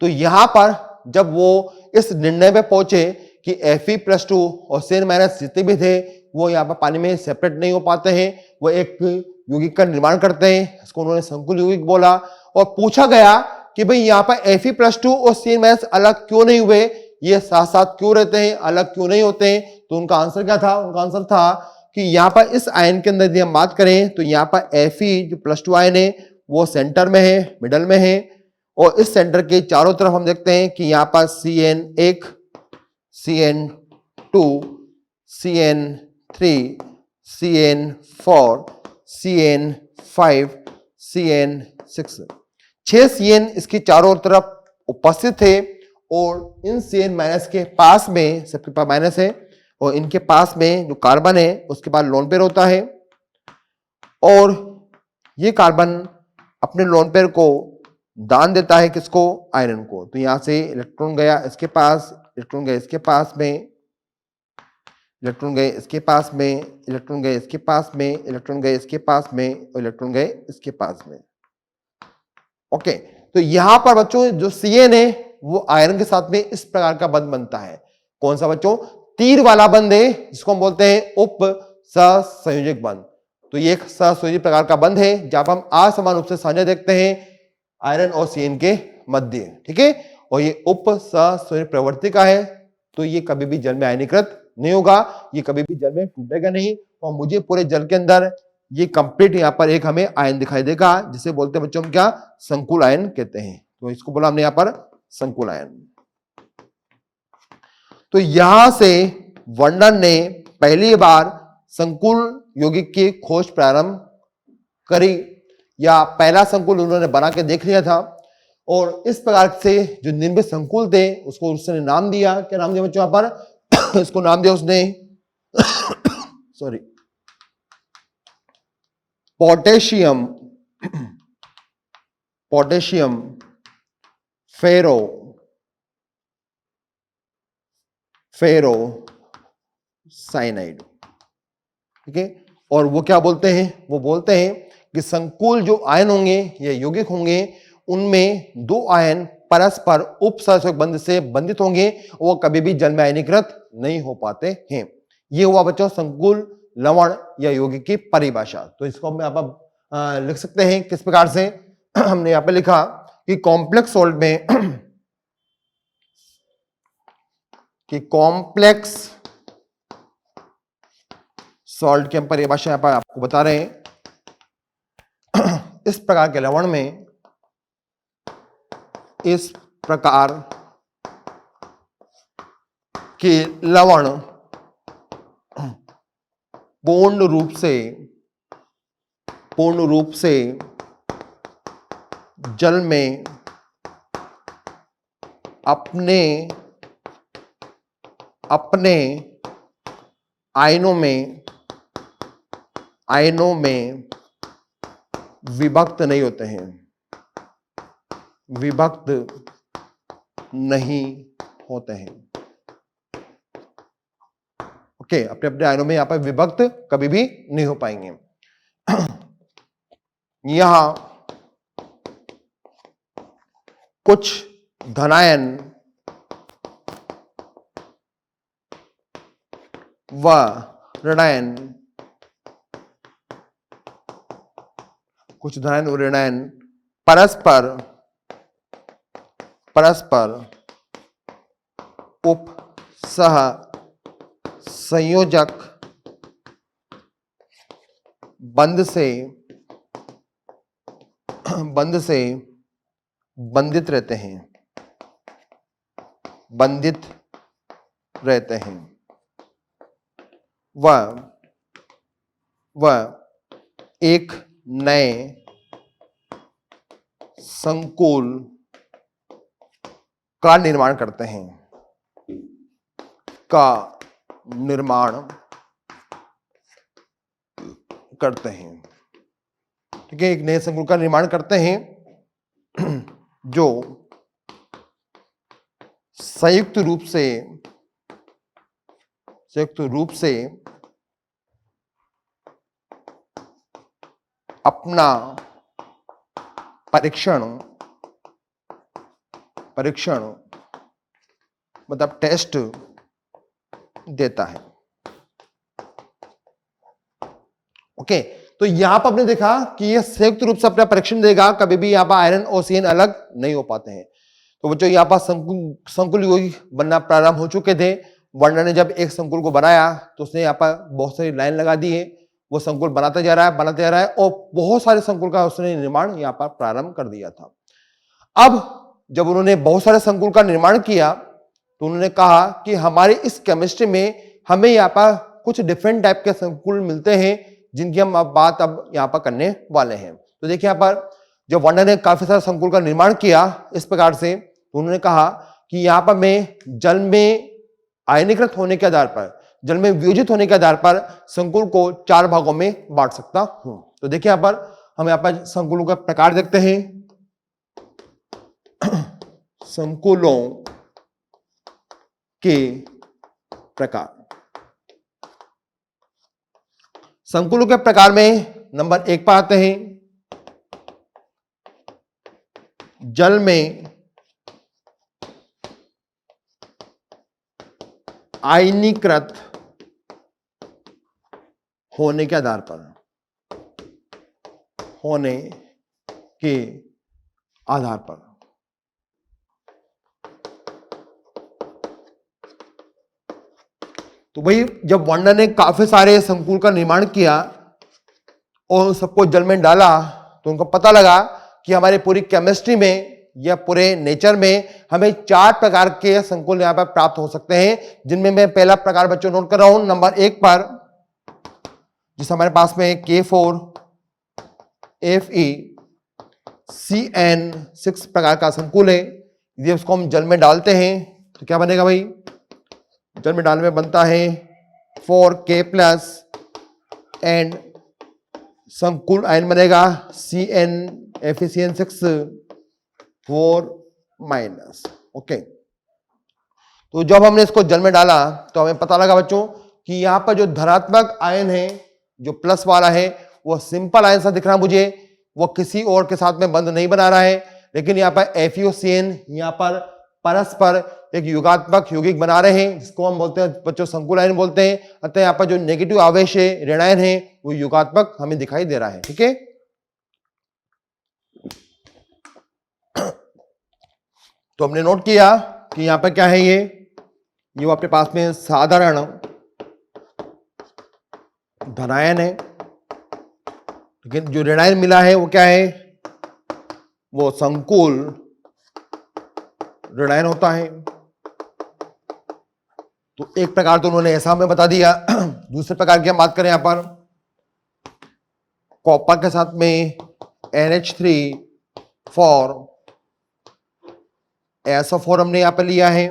तो यहां पर जब वो इस निर्णय पे पहुंचे कि Fe+2 और Cn- जितने भी थे वो यहाँ पर पानी में सेपरेट नहीं हो पाते हैं, वो एक यौगिक का निर्माण करते हैं, इसको उन्होंने संकुल यौगिक बोला। और पूछा गया कि भाई यहाँ पर Fe+2 और Cn- अलग क्यों नहीं हुए, ये साथ साथ क्यों रहते हैं, अलग क्यों नहीं होते हैं? तो उनका आंसर क्या था? उनका आंसर था कि यहाँ पर इस आयन के अंदर यदि हम बात करें तो यहाँ पर Fe जो +2 आयन है वो सेंटर में है, मिडल में है, और इस सेंटर के चारों तरफ हम देखते हैं कि यहां पर Cn1, Cn2, Cn3, Cn4, Cn5, Cn6, 6 Cn इसके चारों तरफ उपस्थित थे। और इन Cn- के पास में, सबके पास माइनस है, और इनके पास में जो कार्बन है उसके पास लोन पेयर होता है, और ये कार्बन अपने लोन पेयर को दान देता है किसको? आयरन को। तो यहां से इलेक्ट्रॉन गया इसके पास, इलेक्ट्रॉन गए इसके पास में, इलेक्ट्रॉन गए इसके पास में, इलेक्ट्रॉन गए इसके पास में, इलेक्ट्रॉन गए इसके पास में, और इलेक्ट्रॉन गए इसके पास में। ओके, तो यहां पर बच्चों जो Cn है वो आयरन के साथ में इस प्रकार का बंध बनता है। कौन सा बच्चों? तीर वाला बंध है, जिसको हम बोलते हैं उप सहसंयोजक बंध। तो ये एक सहसंयोजक प्रकार का बंध है जहां पर हम असमान रूप से साझा देखते हैं आयरन और Cn के मध्य। ठीक है, और ये उप सहसंयोजक प्रवृत्ति का है, तो ये कभी भी जल में आयनीकृत नहीं होगा, ये कभी भी जल में टूटेगा नहीं। और मुझे पूरे जल के अंदर ये कंप्लीट यहाँ पर एक हमें आयन दिखाई देगा, जिसे बोलते हैं बच्चों हम क्या? संकुल आयन कहते हैं। तो इसको बोला हमने यहाँ पर संकुल आयन। तो यहां से वर्णन ने पहली बार संकुल यौगिक की खोज प्रारंभ करी, या पहला संकुल उन्होंने बना के देख लिया था। और इस प्रकार से जो निम्न संकुल थे उसको उसने नाम दिया। क्या नाम दिया बच्चों? यहाँ पर इसको नाम दिया उसने सॉरी, पोटेशियम, पोटेशियम फेरो, फेरो साइनाइड। ठीक है, और वो क्या बोलते हैं? वो बोलते हैं कि संकुल जो आयन होंगे या यौगिक होंगे उनमें दो आयन परस्पर उपसहसंयोजक बंध से बंधित होंगे, वो कभी भी जल में आयनीकृत नहीं हो पाते हैं। ये हुआ बच्चों संकुल लवण या यौगिक की परिभाषा। तो इसको हम यहाँ पर लिख सकते हैं किस प्रकार से? हमने यहाँ पे लिखा कि कॉम्प्लेक्स सॉल्ट में कि कॉम्प्लेक्स सॉल्ट की हम परिभाषा यहाँ पर आपको बता रहे हैं। इस प्रकार के लवण में, इस प्रकार के लवण पूर्ण रूप से जल में अपने आयनों में विभक्त नहीं होते हैं, विभक्त नहीं होते हैं। ओके, अपने अपने आयनों में यहां पर विभक्त कभी भी नहीं हो पाएंगे। यहां कुछ धनायन व ऋणायन, कुछ धनायन और ऋणायन परस्पर उप सह संयोजक बंध से बंधित रहते हैं, वह एक नए संकुल का निर्माण करते हैं, निर्माण करते हैं। ठीक है, एक नए संकुल का निर्माण करते हैं जो संयुक्त रूप से अपना परीक्षण मतलब टेस्ट देता है। ओके, तो यहां पर आपने देखा कि यह संयुक्त रूप से अपना परीक्षण देगा, कभी भी यहां पर आयरन और CN अलग नहीं हो पाते हैं। तो बच्चों यहां पर संकुल यौगिक बनना प्रारंभ हो चुके थे। वर्णन ने जब एक संकुल को बनाया तो उसने यहाँ पर बहुत सारी लाइन लगा दी है, वो संकुल बनाता जा रहा है और बहुत सारे संकुल का उसने निर्माण यहाँ पर प्रारंभ कर दिया था। अब जब उन्होंने बहुत सारे संकुल का निर्माण किया तो उन्होंने कहा कि हमारे इस केमिस्ट्री में हमें यहाँ पर कुछ डिफरेंट टाइप के संकुल मिलते हैं जिनकी हम बात अब यहाँ पर करने वाले हैं। तो देखिए यहाँ पर जब वर्णन ने काफी सारे संकुल का निर्माण किया इस प्रकार से, तो उन्होंने कहा कि यहाँ पर मैं जल में आयनीकृत होने के आधार पर, जल में वियोजित होने के आधार पर संकुल को 4 भागों में बांट सकता हूं। तो देखिए यहाँ पर हम यहाँ पर संकुलों का प्रकार देखते हैं। संकुलों के प्रकार, संकुलों के प्रकार में नंबर 1 पर आते हैं जल में आयनीकृत होने के आधार पर, तो भाई जब वर्णन ने काफी सारे संकुल का निर्माण किया और सबको जल में डाला तो उनको पता लगा कि हमारे पूरी केमिस्ट्री में या पूरे नेचर में हमें 4 प्रकार के संकुल यहां पर प्राप्त हो सकते हैं, जिनमें मैं पहला प्रकार बच्चों नोट कर रहा हूं नंबर 1 पर, जिस हमारे पास में K4FeCN6 प्रकार का संकुल है। यदि उसको हम जल में डालते हैं तो क्या बनेगा भाई, जल में डालने में बनता है 4K+ एंड संकुल आयन बनेगा FeCN6 4-। ओके, तो जब हमने इसको जल में डाला तो हमें पता लगा बच्चों कि यहां पर जो धनात्मक आयन है, जो प्लस वाला है, वो सिंपल आयन सा दिख रहा है मुझे, वो किसी और के साथ में बंध नहीं बना रहा है, लेकिन यहाँ पर FeOCN यहाँ पर परस्पर एक युगात्मक यौगिक बना रहे हैं, जिसको हम बोलते हैं बच्चों संकुल आयन बोलते हैं। अतः यहाँ पर जो नेगेटिव आवेश है, ऋणायन है, वो युगात्मक हमें दिखाई दे रहा है। ठीक है, तो हमने नोट किया कि यहाँ पर क्या है, ये अपने पास में साधारण धनायन है, लेकिन जो ऋणायन मिला है वो क्या है, वो संकुल ऋणायन होता है। तो एक प्रकार तो उन्होंने ऐसा हमें बता दिया। दूसरे प्रकार की हम बात करें, यहां पर कॉपर के साथ में NH3 SO4 हमने यहां पर लिया है,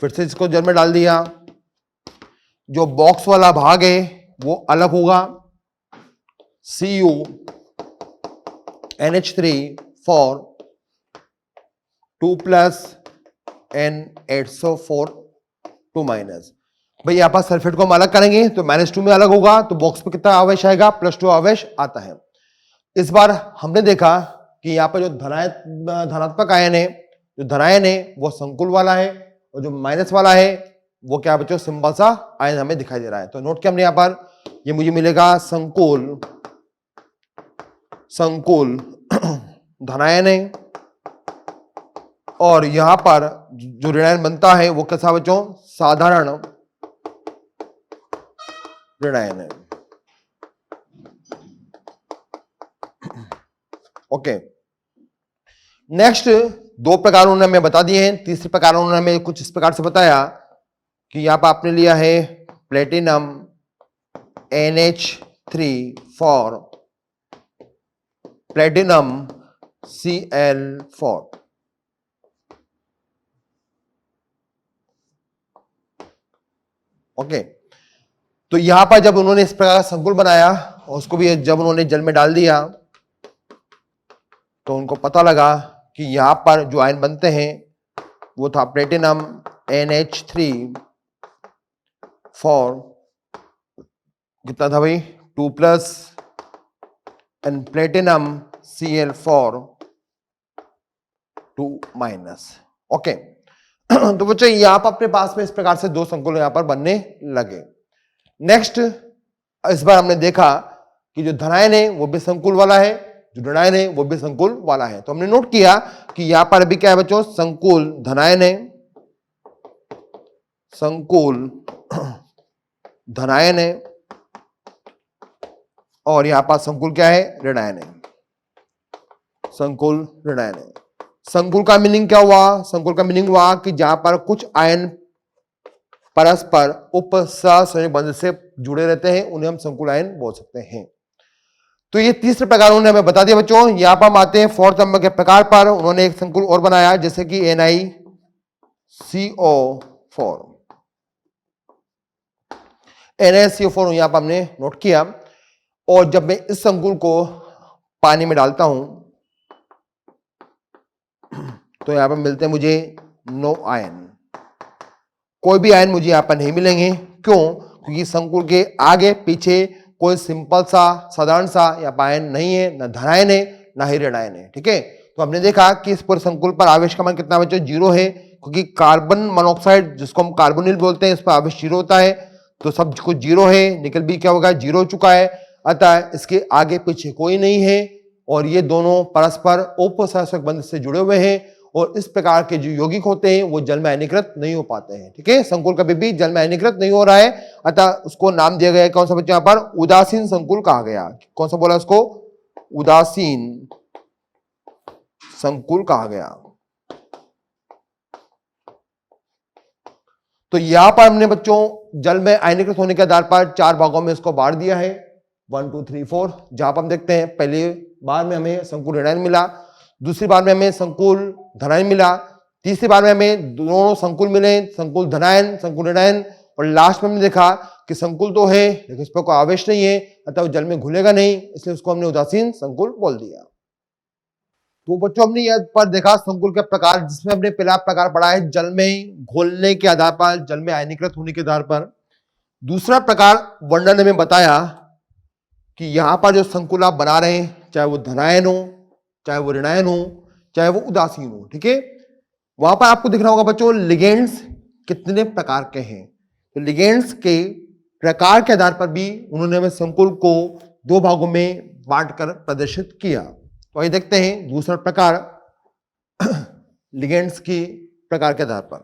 फिर से इसको जल में डाल दिया। जो बॉक्स वाला भाग है वो अलग होगा, Cu NH3 2+ NH4 2-। भाई यहां पर सल्फेट को हम अलग करेंगे तो -2 में अलग होगा, तो बॉक्स पे कितना आवेश आएगा, +2 आवेश आता है। इस बार हमने देखा कि यहाँ पर जो धनात्मक आयन है, जो धनायन है वो संकुल वाला है, और जो माइनस वाला है वो क्या बच्चों, सिंपल सा आयन हमें दिखाई दे रहा है। तो नोट किया हमने यहाँ पर, ये मुझे मिलेगा संकुल धनायन है, और यहां पर जो ऋणायन बनता है वो कैसा बच्चों, साधारण ऋणायन है। ओके, नेक्स्ट 2 प्रकार उन्होंने हमें बता दिए हैं। तीसरे प्रकार उन्होंने हमें कुछ इस प्रकार से बताया कि यहां पर आपने लिया है platinum NH3 platinum Cl4। Okay, तो यहां पर जब उन्होंने इस प्रकार का संकुल बनाया और उसको भी जब उन्होंने जल में डाल दिया तो उनको पता लगा कि यहां पर जो आयन बनते हैं वो था प्लेटिनम NH3 फॉर कितना था भाई 2+ and platinum Cl for 2-। Okay, तो बच्चों यहां पर अपने पास में इस प्रकार से दो संकुल यहां पर बनने लगे। नेक्स्ट, इस बार हमने देखा कि जो धनायन है वो भी संकुल वाला है, जो ऋणायन है वो भी संकुल वाला है। तो हमने नोट किया कि यहां पर अभी क्या है बच्चों, संकुल धनायन है, संकुल धनायन है, और यहां पर संकुल क्या है, ऋणायन है, संकुल ऋणायन है। संकुल का मीनिंग क्या हुआ, संकुल का मीनिंग हुआ कि जहां पर कुछ आयन परस्पर उपसहसंयोजक बंध से जुड़े रहते हैं उन्हें हम संकुल आयन बोल सकते हैं। तो ये तीसरे प्रकार उन्होंने हमें बता दिया बच्चों। यहां पर हम आते हैं फोर्थ नंबर के प्रकार पर। उन्होंने एक संकुल और बनाया जैसे कि NiCO4, NiCO4 यहां पर हमने नोट किया। और जब मैं इस संकुल को पानी में डालता हूं तो यहां पर मिलते हैं मुझे नो आयन, कोई भी आयन मुझे यहां पर नहीं मिलेंगे। क्यों? क्योंकि संकुल के आगे पीछे कोई सिंपल सा साधारण सा या आयन नहीं है, न धनायन है ना ही ऋणायन है। ठीक है, तो हमने देखा कि इस पूरे संकुल पर आवेश का मान कितना बच्चों, 0 है, क्योंकि कार्बन मोनोऑक्साइड जिसको हम कार्बोनिल बोलते हैं इस पर आवेश 0 होता है, तो सब कुछ 0 है। निकल भी क्या होगा, 0 हो चुका है, अतः इसके आगे पीछे कोई नहीं है और ये दोनों परस्पर उपसहसंयोजक बंध से जुड़े हुए हैं और इस प्रकार के जो यौगिक होते हैं वो जल में आयनीकृत नहीं हो पाते हैं। ठीक है, संकुल कभी भी जल में आयनीकृत नहीं हो रहा है, अतः उसको नाम दिया गया कौन सा बच्चा, यहाँ पर उदासीन संकुल कहा गया। कौन सा बोला उसको, उदासीन संकुल कहा गया। तो यहां पर हमने बच्चों जल में आयनीकृत होने के आधार पर 4 भागों में इसको बांट दिया है, 1 2 3 4। जहां पर हम देखते हैं पहली बार में हमें संकुल ऋणायन मिला, दूसरी बार में हमें संकुल धनायन मिला, तीसरी बार में हमें दोनों संकुल मिले, संकुल धनायन संकुल ऋणायन, और लास्ट में हमने देखा कि संकुल तो है लेकिन इस पर कोई आवेश नहीं है, अतः वो जल में घुलेगा नहीं, इसलिए उसको हमने उदासीन संकुल बोल दिया। तो बच्चों हमने यह पर देखा संकुल के प्रकार, जिसमें हमने पहला प्रकार पढ़ा है जल में घोलने के आधार पर, जल में आयनीकृत होने के आधार पर। दूसरा प्रकार वर्णन में बताया कि यहां पर जो संकुल आप बना रहे हैं, चाहे वो धनायन हो, चाहे वो ऋणायन हो, चाहे वो उदासीन हो, ठीक है, वहां पर आपको दिख रहा होगा बच्चों लिगेंड्स कितने प्रकार के हैं। तो लिगेंड्स के प्रकार के आधार पर भी उन्होंने हमें संकुल को 2 भागों में बांटकर प्रदर्शित किया। तो आइए देखते हैं दूसरा प्रकार लिगेंड्स की प्रकार के आधार पर।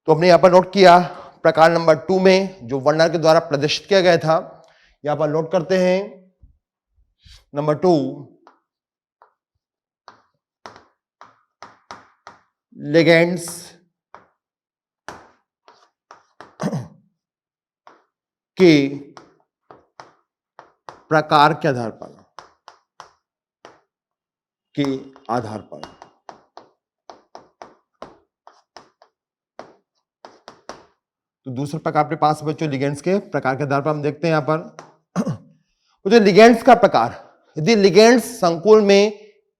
तो हमने यहां पर नोट किया प्रकार नंबर 2 में जो वर्णन के द्वारा प्रदर्शित किया गया था, यहां पर नोट करते हैं नंबर 2 लिगेंड्स के प्रकार के आधार पर, तो दूसरे प्रकार अपने पास बच्चों लिगेंड्स के प्रकार के आधार पर हम देखते हैं यहां पर जो लिगेंड्स का प्रकार, यदि लिगेंड्स संकुल में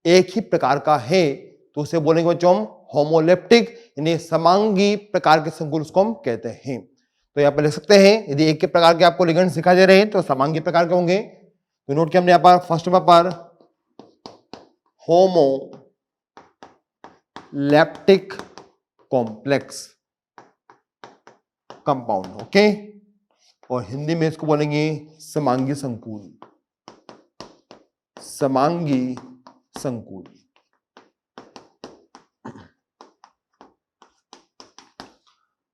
एक ही प्रकार का है तो उसे बोलेंगे बच्चों हम होमोलेप्टिक, यानी समांगी प्रकार के संकुल उसको हम कहते हैं। तो यहां पर लिख सकते हैं यदि एक के प्रकार के आपको लिगेंड्स दिखाई दे रहे हैं तो समांगी प्रकार के होंगे। तो नोट किया हमने यहां पर फर्स्ट नंबर पर होमोलेप्टिक कॉम्प्लेक्स कंपाउंड, ओके, और हिंदी में इसको बोलेंगे समांगी संकुल, समांगी संकुल।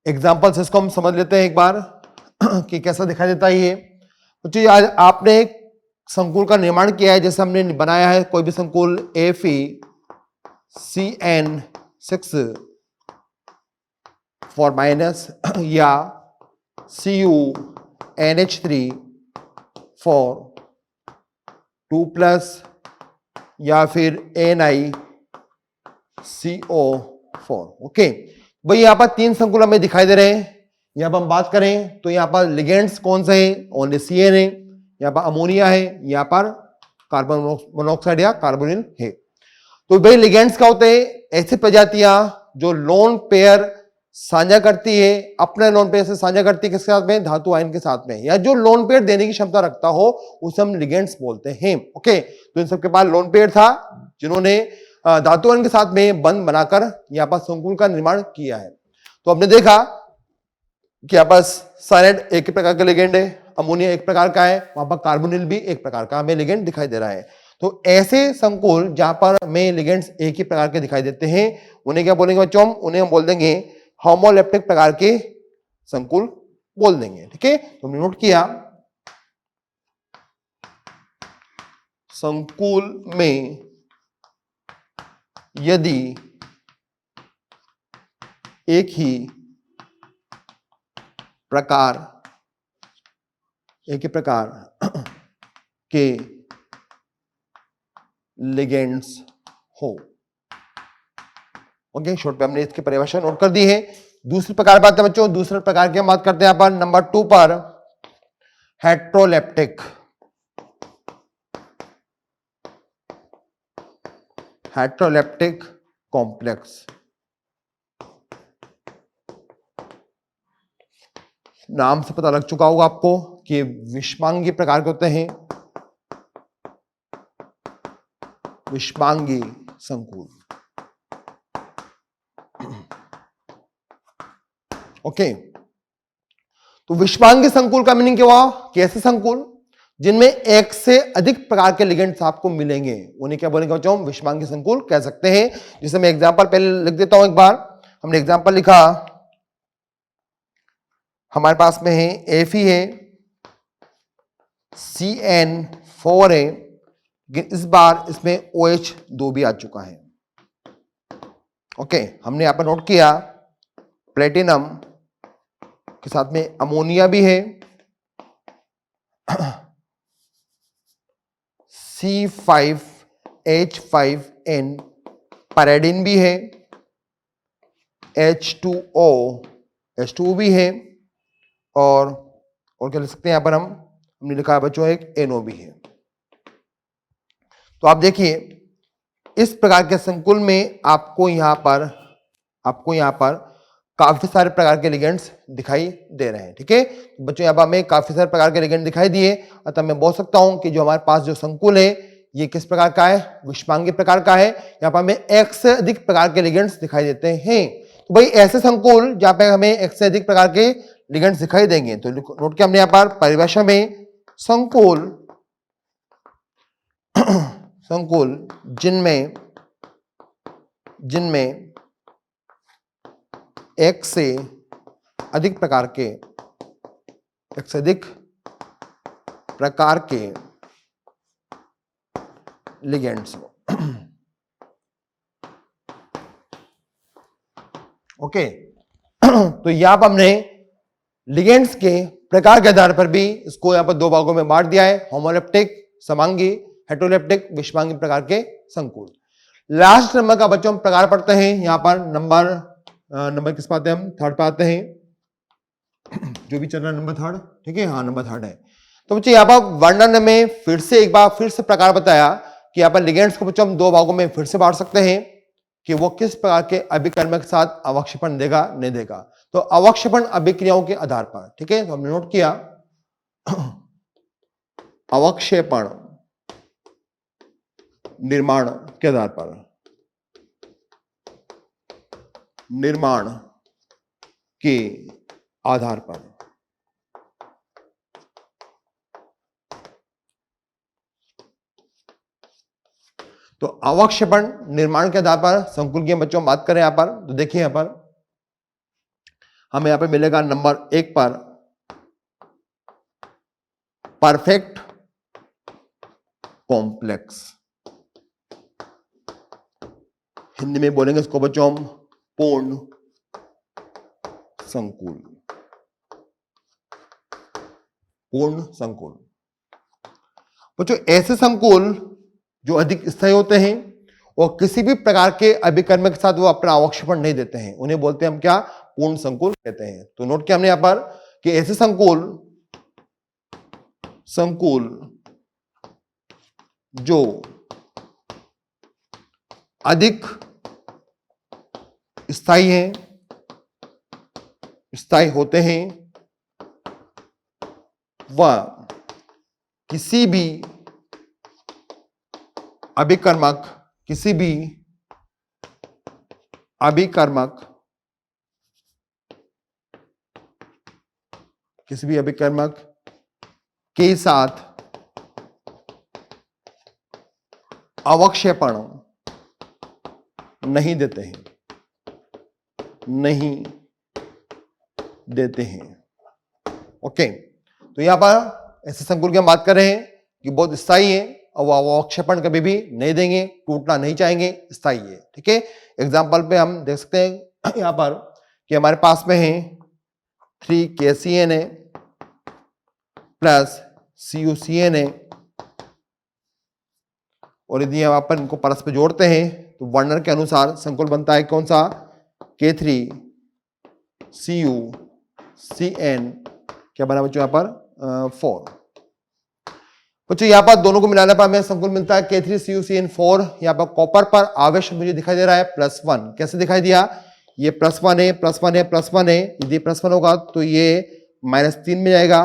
एग्जाम्पल्स इसको हम समझ लेते हैं एक बार कि कैसा दिखाई देता है ये। तो आज आपने एक संकुल का निर्माण किया है, जैसे हमने बनाया है कोई भी संकुल FeCN6 फॉर माइनस या CuNH3 फॉर 2+ या फिर NiCO4। ओके भाई, यहां पर 3 संकुल हमें दिखाई दे रहे हैं। यहां पर हम बात करें तो यहां पर लिगेंड्स कौन से हैं? ओनली CN है, यहां पर अमोनिया है, यहां पर कार्बन मोनोऑक्साइड या कार्बोनिल है। तो भाई लिगेंड्स क्या होते हैं? ऐसी प्रजातियां जो लोन पेयर साझा करती है, अपने लोन पेयर से साझा करती है किसके साथ में? धातु आयन के साथ में, या जो लोन पेयर देने की क्षमता रखता हो उसे हम लिगेंड्स बोलते हैं। ओके, तो इन सबके पास लोन पेयर था जिन्होंने धातु आयन के साथ में बंध बनाकर यहां पर संकुल का निर्माण किया है। तो आपने देखा कि यहां पर साइनाइड एक ही प्रकार का लिगेंड है, अमोनिया एक प्रकार का है, वहां पर कार्बोनिल भी एक प्रकार का हमें लिगेंड दिखाई दे रहा है। तो ऐसे संकुल जहां पर हमें लिगेंड्स एक ही प्रकार के दिखाई देते हैं उन्हें क्या बोलेंगे बच्चों? उन्हें हम बोल देंगे होमोलेप्टिक प्रकार के संकुल बोल देंगे। ठीक है, तो हमने नोट किया संकुल में यदि एक ही प्रकार के लिगेंड्स हो। ओके, शॉर्ट पे हमने इसकी परिभाषा नोट कर दी है। दूसरी प्रकार बात है बच्चों, दूसरे प्रकार की हम बात करते हैं यहां पर नंबर 2 पर, हेट्रोलेप्टिक। हेट्रोलेप्टिक कॉम्प्लेक्स, नाम से पता लग चुका होगा आपको कि विषमांगी प्रकार के होते हैं, विषमांगी संकुल। ओके, तो विषमांगी संकुल का मीनिंग क्या हुआ? कैसे संकुल जिनमें एक से अधिक प्रकार के लिगेंड्स आपको मिलेंगे उन्हें क्या बोलेंगे बच्चों? विषमांगी संकुल कह सकते हैं। जिसे मैं एग्जांपल पहले लिख देता हूं। एक बार हमने एग्जांपल लिखा, हमारे पास में है Fe है, CN4 है, इस बार इसमें OH2 भी आ चुका है। ओके, हमने यहां पर नोट किया प्लेटिनम के साथ में अमोनिया भी है, C5H5N पैराडिन भी है, H2O भी है, और क्या लिख सकते हैं यहां पर हमने लिखा है बच्चों एक NO भी है। तो आप देखिए इस प्रकार के संकुल में आपको यहां पर काफी सारे प्रकार के लिगेंड्स दिखाई दे रहे हैं। ठीक है बच्चों, यहां पर हमें काफी सारे प्रकार के लिगेंड दिखाई दिए, अतः मैं बोल सकता हूं कि जो हमारे पास जो संकुल है ये किस प्रकार का है? विषमांगी प्रकार का है। यहां पर हमें एक से अधिक प्रकार के लिगेंड्स दिखाई देते हैं। तो भाई ऐसे संकुल जहां पे हमें एक से अधिक प्रकार के लिगेंड्स दिखाई देंगे तो नोट किया हमने यहां पर परिभाषा में, संकुल जिनमें एक से अधिक प्रकार के लिगेंड्स। ओके, तो यहां पर हमने लिगेंड्स के प्रकार के आधार पर भी इसको यहां पर 2 भागों में बांट दिया है, होमोलेप्टिक समांगी, हेट्रोलेप्टिक विषमांगी प्रकार के संकुल। लास्ट नंबर का बच्चों हम प्रकार पढ़ते हैं। यहां पर नंबर किस पाते हैं हम? 3rd पे आते हैं, जो भी चल रहा है नंबर 3rd। ठीक है, हाँ नंबर 3rd है। तो बच्चों यहां पर वर्णन में फिर से प्रकार बताया कि यहां पर लिगेंड्स को बच्चों हम 2 भागों में फिर से बांट सकते हैं कि वो किस प्रकार के अभिकर्मक के साथ अवक्षेपण देगा नहीं देगा। तो अवक्षेपण अभिक्रियाओं के आधार पर, ठीक है, तो हमने नोट किया अवक्षेपण निर्माण के आधार पर, निर्माण के आधार पर तो अवक्षेपण निर्माण के आधार पर संकुल की बच्चों बात करें यहां पर तो देखिए यहां पर हमें यहां पर मिलेगा नंबर 1 पर परफेक्ट कॉम्प्लेक्स, हिंदी में बोलेंगे इसको बच्चों हम पूर्ण संकुल। पूर्ण संकुल बच्चों ऐसे संकुल जो अधिक स्थायी होते हैं और किसी भी प्रकार के अभिकर्म के साथ वो अपना अवक्षेपण नहीं देते हैं, उन्हें बोलते हैं हम क्या, पूर्ण संकुल कहते हैं। तो नोट किया हमने यहां पर कि ऐसे संकुल जो अधिक स्थायी होते हैं वह किसी भी अभिकर्मक के साथ अवक्षेपण नहीं देते हैं। ओके, तो यहां पर ऐसे संकुल की हम बात कर रहे हैं कि बहुत स्थायी है और वो अवक्षेपण कभी भी नहीं देंगे, टूटना नहीं चाहेंगे, स्थायी है। ठीक है, एग्जाम्पल पे हम देख सकते हैं यहां पर कि हमारे पास में है 3KCNA प्लस CuCNA, और यदि हम अपन इनको परस्पर जोड़ते हैं तो वर्नर के अनुसार संकुल बनता है कौन सा, K3CuCN, क्या बना बच्चों यहां पर 4। बच्चों यहां पर दोनों को मिलाने पर हमें संकुल मिलता है K3CuCN4। यहां पर कॉपर पर आवेश मुझे दिखाई दे रहा है +1। कैसे दिखाई दिया, ये +1 है, +1 है, +1 है, यदि +1 होगा तो ये -3 में जाएगा,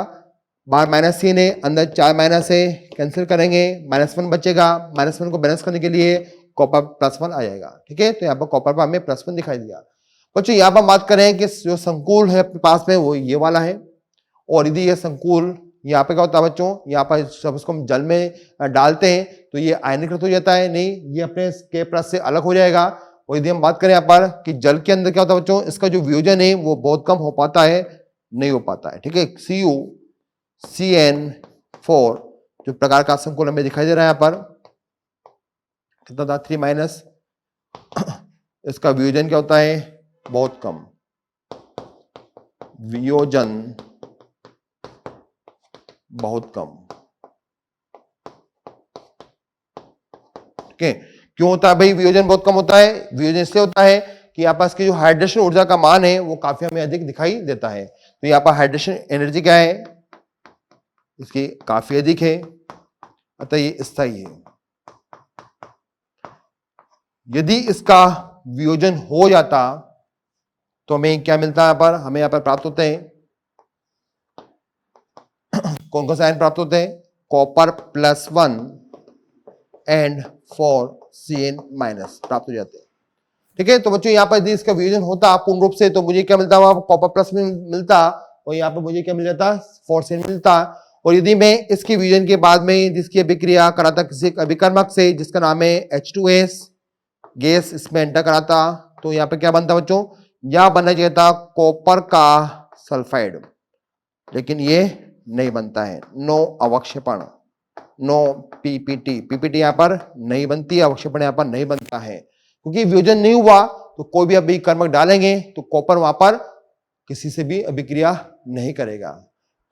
बाहर -3 है, अंदर 4 माइनस है, कैंसिल करेंगे, -1 बचेगा, -1 को बैलेंस करने के लिए कॉपर +1 आ जाएगा। ठीक है, तो यहाँ पर कॉपर पर हमें +1 दिखाई दिया। बच्चों यहाँ पर बात करें कि जो संकुल है अपने पास में वो ये वाला है, और यदि ये संकुल यहाँ पे क्या होता है बच्चों, यहाँ पर जब इसको हम जल में डालते हैं तो ये आयनीकृत हो जाता है, नहीं ये अपने K+ से अलग हो जाएगा। और यदि हम बात करें यहाँ पर कि जल के अंदर क्या होता है बच्चों, इसका जो वियोजन है वो बहुत कम हो पाता है, नहीं हो पाता है। ठीक है, CuCN4 जो प्रकार का संकुल हमें दिखाई दे रहा है यहाँ पर, कितना था 3-, इसका वियोजन क्या होता है, बहुत कम, वियोजन बहुत कम। ठीक है, क्यों होता है भाई वियोजन बहुत कम होता है, वियोजन इसलिए होता है कि यहाँ पास की जो हाइड्रेशन ऊर्जा का मान है वो काफी हमें अधिक दिखाई देता है। तो यहाँ पर हाइड्रेशन एनर्जी क्या है, इसकी काफी अधिक है, अतः ये स्थायी है। यदि इसका वियोजन हो जाता तो हमें क्या मिलता है, यहाँ पर हमें यहाँ पर प्राप्त होते हैं कौन कौन से आयन प्राप्त होते हैं, कॉपर +1 एंड 4CN- प्राप्त हो जाते हैं। ठीक है, तो बच्चों यहाँ पर यदि इसका वियोजन होता पूर्ण रूप से तो मुझे क्या मिलता, वहां कॉपर + मिलता, और यहाँ पर मुझे क्या मिल जाता, 4CN मिलता। और यदि मैं इसके वियोजन के बाद में जिसकी अभिक्रिया कराता किसी अभिकर्मक से जिसका नाम है H2S गैस, इसमें एंटर कराता, तो यहाँ पे क्या बनता बच्चों, यह बनना चाहिए था कॉपर का सल्फाइड, लेकिन ये नहीं बनता है, नो अवक्षेपण, नो पीपीटी यहाँ पर नहीं बनती, अवक्षेपण यहाँ पर नहीं बनता है, क्योंकि वियोजन नहीं हुआ तो कोई भी अभिकर्मक डालेंगे तो कॉपर वहां पर किसी से भी अभिक्रिया नहीं करेगा।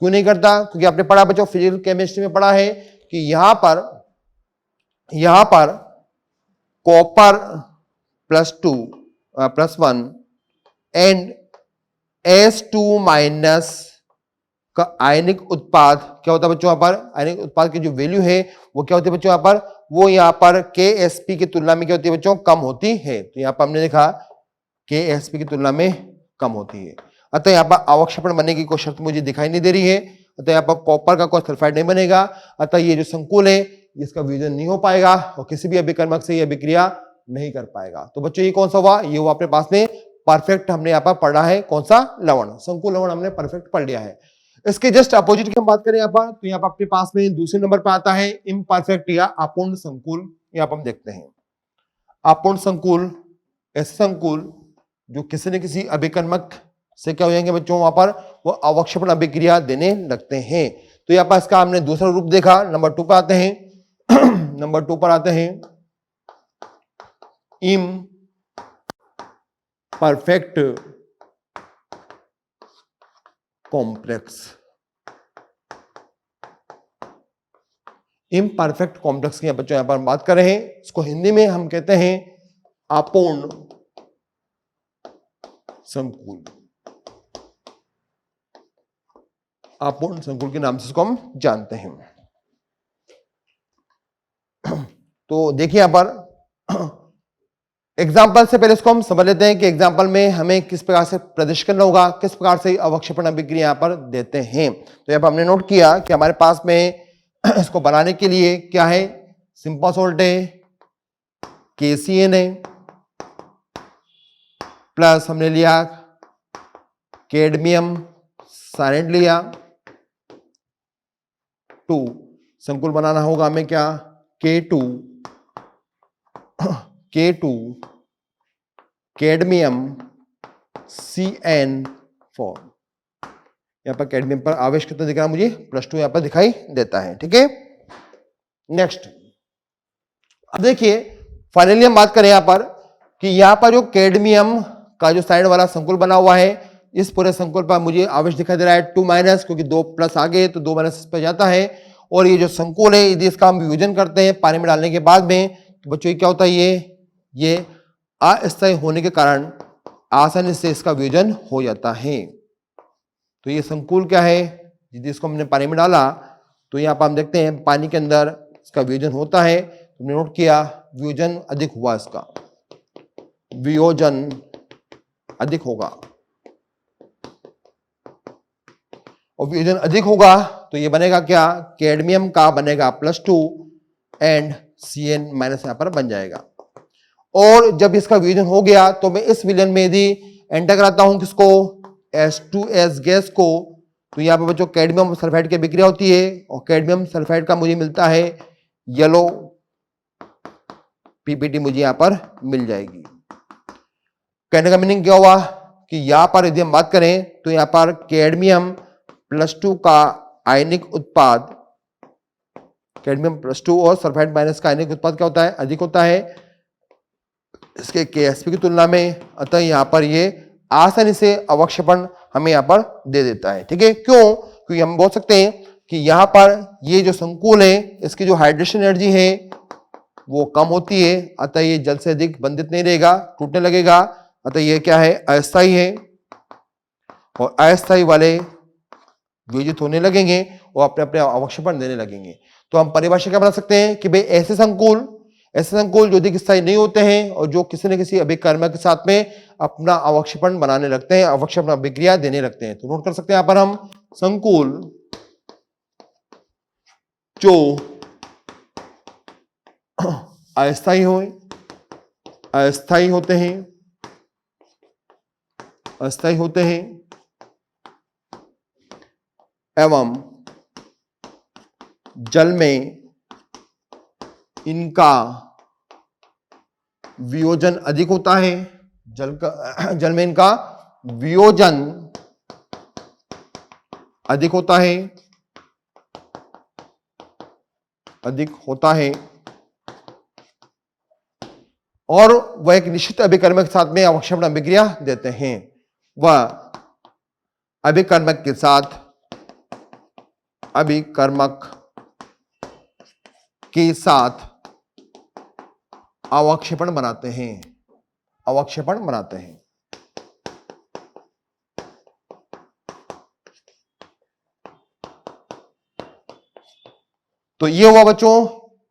क्यों नहीं करता, क्योंकि आपने पढ़ा बच्चों फिजिकल केमिस्ट्री में पढ़ा है कि यहां पर कॉपर +1 एंड S2- का आयनिक उत्पाद क्या होता है बच्चों, यहाँ पर आयनिक उत्पाद की जो वैल्यू है वो क्या होती है बच्चों, यहाँ पर वो यहाँ पर KSP की तुलना में क्या होती है बच्चों, कम होती है। तो यहाँ पर हमने देखा KSP की तुलना में कम होती है, अतः यहाँ पर अवक्षेपण बनने की कोई शर्त मुझे दिखाई नहीं दे रही है, अतः यहाँ पर कॉपर का कोई सल्फाइड नहीं बनेगा, अतः ये जो संकुल है इसका वियोजन नहीं हो पाएगा और किसी भी अभिकर्मक से ये अभिक्रिया नहीं कर पाएगा। तो बच्चों ये कौन सा हुआ, ये हुआ अपने पास में परफेक्ट, हमने यहाँ पर पढ़ा है कौन सा, लवण, संकुल लवण हमने परफेक्ट पढ़ लिया है। इसके जस्ट अपोजिट की हम बात करें यहाँ पर, तो यहाँ पर अपने पास में दूसरे नंबर पर आता है इम्परफेक्ट या अपूर्ण संकुल। यहाँ पर हम देखते हैं अपूर्ण संकुल, ऐसे संकुल जो किसी न किसी अभिकर्मक से क्या हो जाएंगे बच्चों, वहां पर वो अवक्षेपण अभिक्रिया देने लगते हैं। तो यहाँ पर इसका हमने दूसरा रूप देखा। नंबर 2 पर आते हैं नंबर 2 पर आते हैं इम्परफेक्ट कॉम्प्लेक्स। इम्परफेक्ट कॉम्प्लेक्स की बच्चों यहां पर बात कर रहे हैं, इसको हिंदी में हम कहते हैं अपूर्ण संकुल। अपूर्ण संकुल के नाम से इसको हम जानते हैं। तो देखिए यहां पर एग्जाम्पल से पहले इसको हम समझ लेते हैं कि एग्जाम्पल में हमें किस प्रकार से प्रदर्शित करना होगा, किस प्रकार से अवक्षेपण अभिक्रिया यहां पर देते हैं। तो यहां पर हमने नोट किया कि हमारे पास में इसको बनाने के लिए क्या है, सिंपल सोल्ट है, KCN है, प्लस हमने लिया कैडमियम साइनाइड लिया, 2 संकुल बनाना होगा हमें क्या, K2 कैडमियम CN4। यहां पर कैडमियम पर आवेश कितना दिख रहा है मुझे, +2 यहां पर दिखाई देता है। ठीक है, नेक्स्ट अब देखिए फाइनली हम बात करें यहां पर कि यहां पर जो कैडमियम का जो साइड वाला संकुल बना हुआ है, इस पूरे संकुल पर मुझे आवेश दिखाई दे रहा है 2-, क्योंकि 2+ आगे तो 2- इस पर जाता है। और ये जो संकुल है यदि इसका हम वियोजन करते हैं पानी में डालने के बाद में, तो बच्चों ये क्या होता है, ये अस्थायी होने के कारण आसानी से इसका वियोजन हो जाता है। तो ये संकुल क्या है, यदि इसको हमने पानी में डाला तो यहाँ पर हम देखते हैं पानी के अंदर इसका वियोजन होता है। तुमने नोट किया वियोजन अधिक हुआ, इसका वियोजन अधिक होगा, और वियोजन अधिक होगा तो ये बनेगा क्या, कैडमियम का बनेगा +2 एंड CN- यहां पर बन जाएगा। और जब इसका वियोजन हो गया तो मैं इस विलयन में यदि एंटर कराता हूं किसको, H2S गैस को, तो यहां पर बच्चों कैडमियम सल्फाइड की अभिक्रिया होती है और कैडमियम सल्फाइड का मुझे मिलता है येलो PPT, मुझे यहां पर मिल जाएगी। कहने का मीनिंग क्या हुआ कि यहां पर यदि हम बात करें तो यहां पर कैडमियम +2 का आयनिक उत्पाद, कैडमियम +2 और सल्फाइड माइनस का आयनिक उत्पाद क्या होता है, अधिक होता है इसके KSP की तुलना में। अतः यहां पर ये आसानी से अवक्षेपण हमें यहां पर दे देता है। ठीक है, क्यों, क्योंकि हम बोल सकते हैं कि यहां पर ये जो संकुल है इसकी जो हाइड्रेशन एनर्जी है वो कम होती है, अतः ये जल से अधिक बंधित नहीं रहेगा, टूटने लगेगा। अतः ये क्या है, अस्थायी है, और अस्थायी वाले वियोजित होने लगेंगे और अपने अपने अवक्षेपण देने लगेंगे। तो हम परिभाषा क्या बना सकते हैं कि भाई ऐसे संकुल जो अधिक स्थायी नहीं होते हैं और जो किसी न किसी अभिकर्मक के साथ में अपना अवक्षेपण बनाने लगते हैं, अवक्षेपण अभिक्रिया देने लगते हैं। तो नोट कर सकते हैं यहां पर हम संकुल जो अस्थायी होते हैं एवं जल में इनका वियोजन अधिक होता है, जल में इनका वियोजन अधिक होता है और वह एक निश्चित अभिकर्मक के साथ में अवक्षेपण अभिक्रिया देते हैं। वह अभिकर्मक के साथ अवक्षेपण बनाते हैं। तो ये हुआ बच्चों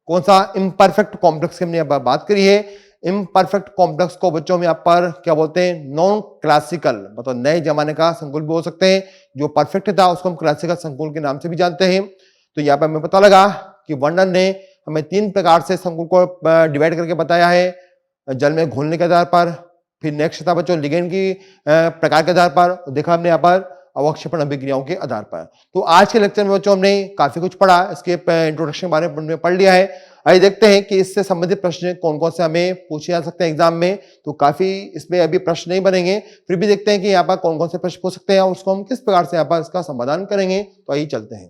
कौन सा, इम्परफेक्ट कॉम्प्लेक्स की हमने यहाँ पर बात करी है। इम्परफेक्ट कॉम्प्लेक्स को बच्चों में यहाँ पर क्या बोलते हैं, नॉन क्लासिकल, मतलब नए जमाने का संकुल भी हो सकते हैं। जो परफेक्ट था उसको हम क्लासिकल संकुल के नाम से भी जानते हैं। तो यहाँ पर हमें पता लगा कि वर्णन ने हमें 3 प्रकार से संकुल को डिवाइड करके बताया है, जल में घुलने के आधार पर, फिर नेक्स्ट था बच्चों लिगेंड की प्रकार के आधार पर, देखा हमने यहाँ पर अवक्षेपण अभिक्रियाओं के आधार पर। तो आज के लेक्चर में बच्चों हमने काफी कुछ पढ़ा, इसके इंट्रोडक्शन के बारे में पढ़ लिया है। आइए देखते हैं कि इससे संबंधित प्रश्न कौन कौन से हमें पूछे जा सकते हैं एग्जाम में। तो काफी इसमें अभी प्रश्न नहीं बनेंगे, फिर भी देखते हैं कि यहाँ पर कौन कौन से प्रश्न पूछ सकते हैं और उसको हम किस प्रकार से यहाँ पर इसका समाधान करेंगे। तो आइए चलते हैं।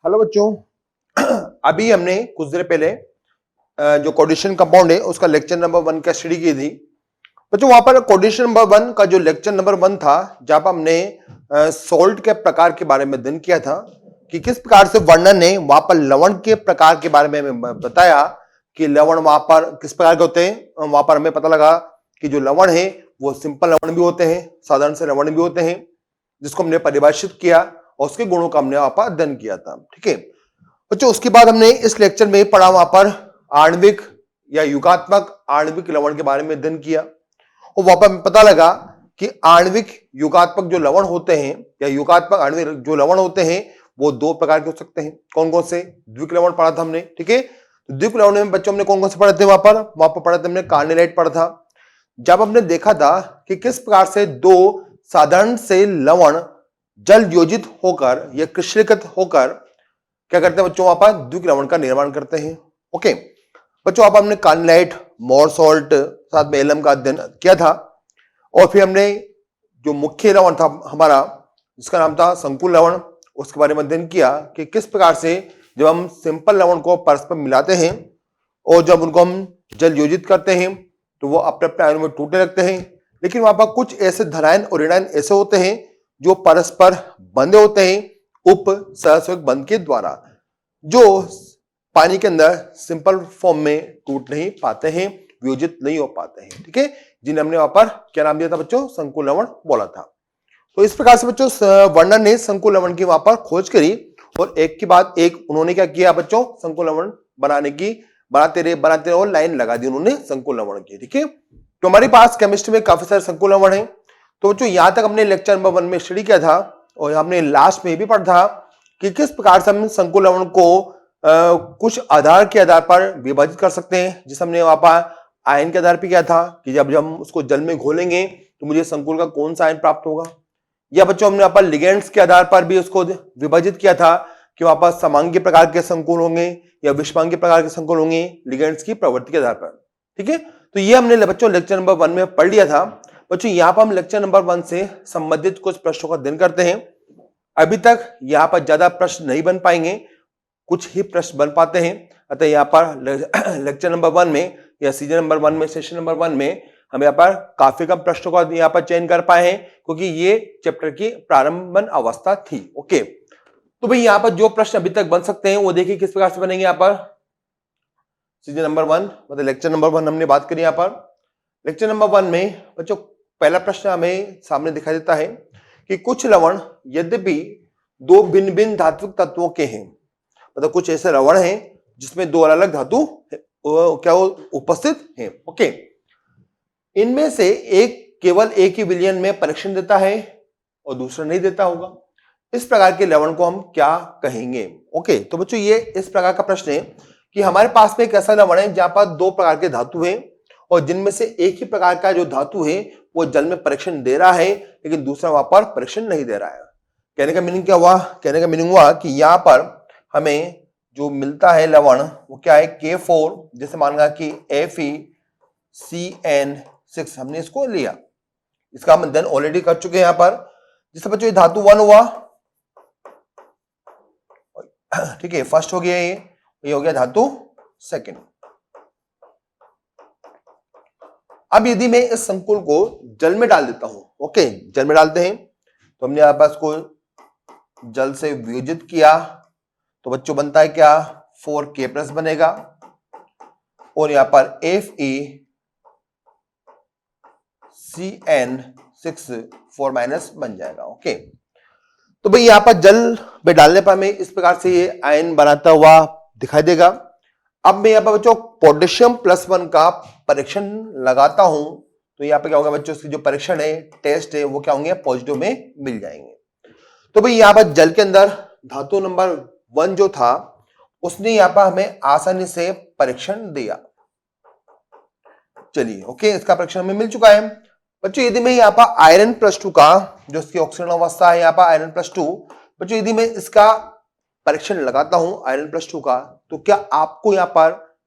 हेलो बच्चों, अभी हमने कुछ देर पहले जो कोऑर्डिनेशन कंपाउंड है उसका लेक्चर नंबर 1 का स्टडी की थी। बच्चों वहां पर कोऑर्डिनेशन नंबर 1 का जो लेक्चर नंबर 1 था, जहां पर हमने सॉल्ट के प्रकार के बारे में अध्ययन किया था, कि किस प्रकार से वर्णन ने वहां पर लवण के प्रकार के बारे में हमें बताया कि लवण वहां पर किस प्रकार के होते हैं। वहां पर हमें पता लगा कि जो लवण है वो सिंपल लवण भी होते हैं, साधारण से लवण भी होते हैं, जिसको हमने परिभाषित किया और उसके गुणों का हमने वहां पर अध्ययन किया था। ठीक है बच्चों, उसके बाद हमने इस लेक्चर में पढ़ा वहां पर आणविक या युगात्मक आणविक लवण के बारे में अध्ययन किया और वहां पर पता लगा कि आणविक युगात्मक जो लवण होते हैं या युगात्मक आणविक जो लवण होते हैं वो दो प्रकार के हो सकते हैं। कौन कौन से? द्विक लवण पढ़ा था हमने। ठीक है, तो द्विक लवण में बच्चों हमने कौन कौन से पढ़े थे? वहां पर पढ़ा था हमने कार्निलाइट पढ़ा था। जब हमने देखा था कि किस प्रकार से दो साधारण से लवण जल योजित होकर या क्रिस्टलीकृत होकर क्या करते हैं बच्चों? वहां पर द्विक लवण का निर्माण करते हैं। ओके बच्चों, अब हमने कार्निलाइट, मोर सॉल्ट, साथ में एलम का अध्ययन किया था और फिर हमने जो मुख्य लवण था हमारा जिसका नाम था संकुल लवण, उसके बारे में अध्ययन किया कि किस प्रकार से जब हम सिंपल लवण को परस्पर मिलाते हैं और जब उनको हम जल योजित करते हैं तो वो अपने अपने आयनों में टूटने लगते हैं, लेकिन वहां पर कुछ ऐसे धनायन और ऋणायन ऐसे होते हैं जो परस्पर बंधे होते हैं उप सहसंयोजक बंध के द्वारा, जो पानी के अंदर सिंपल फॉर्म में टूट नहीं पाते हैं, वियोजित नहीं हो पाते हैं। ठीक है, जिन्हें हमने वहां पर क्या नाम दिया था बच्चों? संकुल लवण बोला था। तो इस प्रकार से बच्चों वर्णन ने संकुल लवण की वहां पर खोज करी और एक के बाद एक उन्होंने क्या किया बच्चों? संकुल लवण बनाते रहे और लाइन लगा दी उन्होंने संकुल लवण की। ठीक है, तो हमारे पास केमिस्ट्री में काफी सारे संकुल लवण है। तो बच्चों यहां तक हमने लेक्चर नंबर 1 में स्टडी किया था और हमने लास्ट में भी पढ़ा था कि किस प्रकार से हम संकुल लवण को कुछ आधार के आधार पर विभाजित कर सकते हैं, जिसे हमने वहां पर आयन के आधार पर किया था कि जब हम उसको जल में घोलेंगे तो मुझे संकुल का कौन सा आयन प्राप्त होगा। या बच्चों हमने वहां पर लिगेंड्स के आधार पर भी उसको विभाजित किया था कि वहां पर समांगी प्रकार के संकुल होंगे या विषमांगी प्रकार के संकुल होंगे लिगेंड्स की प्रवृत्ति के आधार पर। ठीक है, तो ये हमने बच्चों लेक्चर नंबर 1 में पढ़ लिया था। बच्चों यहाँ पर हम लेक्चर नंबर 1 से संबंधित कुछ प्रश्नों का अध्ययन करते हैं। अभी तक यहाँ पर ज्यादा प्रश्न नहीं बन पाएंगे, कुछ ही प्रश्न बन पाते हैं, अतः यहाँ पर लेक्चर नंबर 1 में या सीजन नंबर 1 में सेशन नंबर 1 में हम यहाँ पर काफी कम प्रश्नों का यहाँ पर चयन कर पाए हैं क्योंकि ये चैप्टर की प्रारंभन अवस्था थी। ओके, तो भाई यहाँ पर जो प्रश्न अभी तक बन सकते हैं वो देखिए किस प्रकार से बनेंगे। यहाँ पर सीजन नंबर 1 मतलब लेक्चर नंबर 1 हमने बात करी। यहाँ पर लेक्चर नंबर 1 में बच्चों पहला प्रश्न हमें सामने दिखाई देता है कि कुछ लवण यद्यपि दो भिन्न भिन्न धात्विक तत्वों के हैं, मतलब कुछ ऐसे लवण हैं जिसमें दो अलग अलग धातु क्या उपस्थित हैं। ओके, इनमें से एक केवल एक ही विलयन में परीक्षण देता है और दूसरा नहीं देता होगा, इस प्रकार के लवण को हम क्या कहेंगे? ओके, तो बच्चों ये इस प्रकार का प्रश्न है कि हमारे पास में एक ऐसा लवण है जहां पर दो प्रकार के धातु हैं और जिनमें से एक ही प्रकार का जो धातु है वो जल में परीक्षण दे रहा है लेकिन दूसरा वहां पर परीक्षण नहीं दे रहा है। कहने का मीनिंग क्या हुआ? कहने का मीनिंग हुआ कि यहाँ पर हमें जो मिलता है लवण वो क्या है? K4, जैसे माना कि FeCN6 हमने इसको लिया, इसका हम अध्ययन ऑलरेडी कर चुके हैं यहाँ पर। जैसे बच्चों ये धातु 1 हुआ, ठीक है, फर्स्ट हो गया ये हो गया धातु सेकंड। अब यदि मैं इस संकुल को जल में डाल देता हूं, ओके, जल में डालते हैं तो हमने यहाँ पर इसको जल से वियोजित किया तो बच्चों बनता है क्या? 4K+ बनेगा और यहां पर FeCN6 4- बन जाएगा। ओके, तो भाई यहां पर जल में डालने पर हमें इस प्रकार से ये आयन बनाता हुआ दिखाई देगा। अब मैं यहां पर बच्चों पोटेशियम +1 का परीक्षण लगाता हूं तो यहां पर क्या होगा बच्चों? इसकी जो परीक्षण है, टेस्ट है, वो क्या होंगे? पॉजिटिव में मिल जाएंगे। तो भाई यहां पर जल के अंदर धातु नंबर 1 जो था उसने यहां पर हमें आसानी से परीक्षण दिया। चलिए, ओके, इसका परीक्षण हमें मिल चुका है। बच्चों यदि मैं यहाँ पर आयरन +2 का जो इसकी ऑक्सीजन अवस्था है यहाँ पर आयरन +2, बच्चों यदि मैं इसका परीक्षण लगाता हूं आयरन +2 का, तो क्या आपको यहाँ पर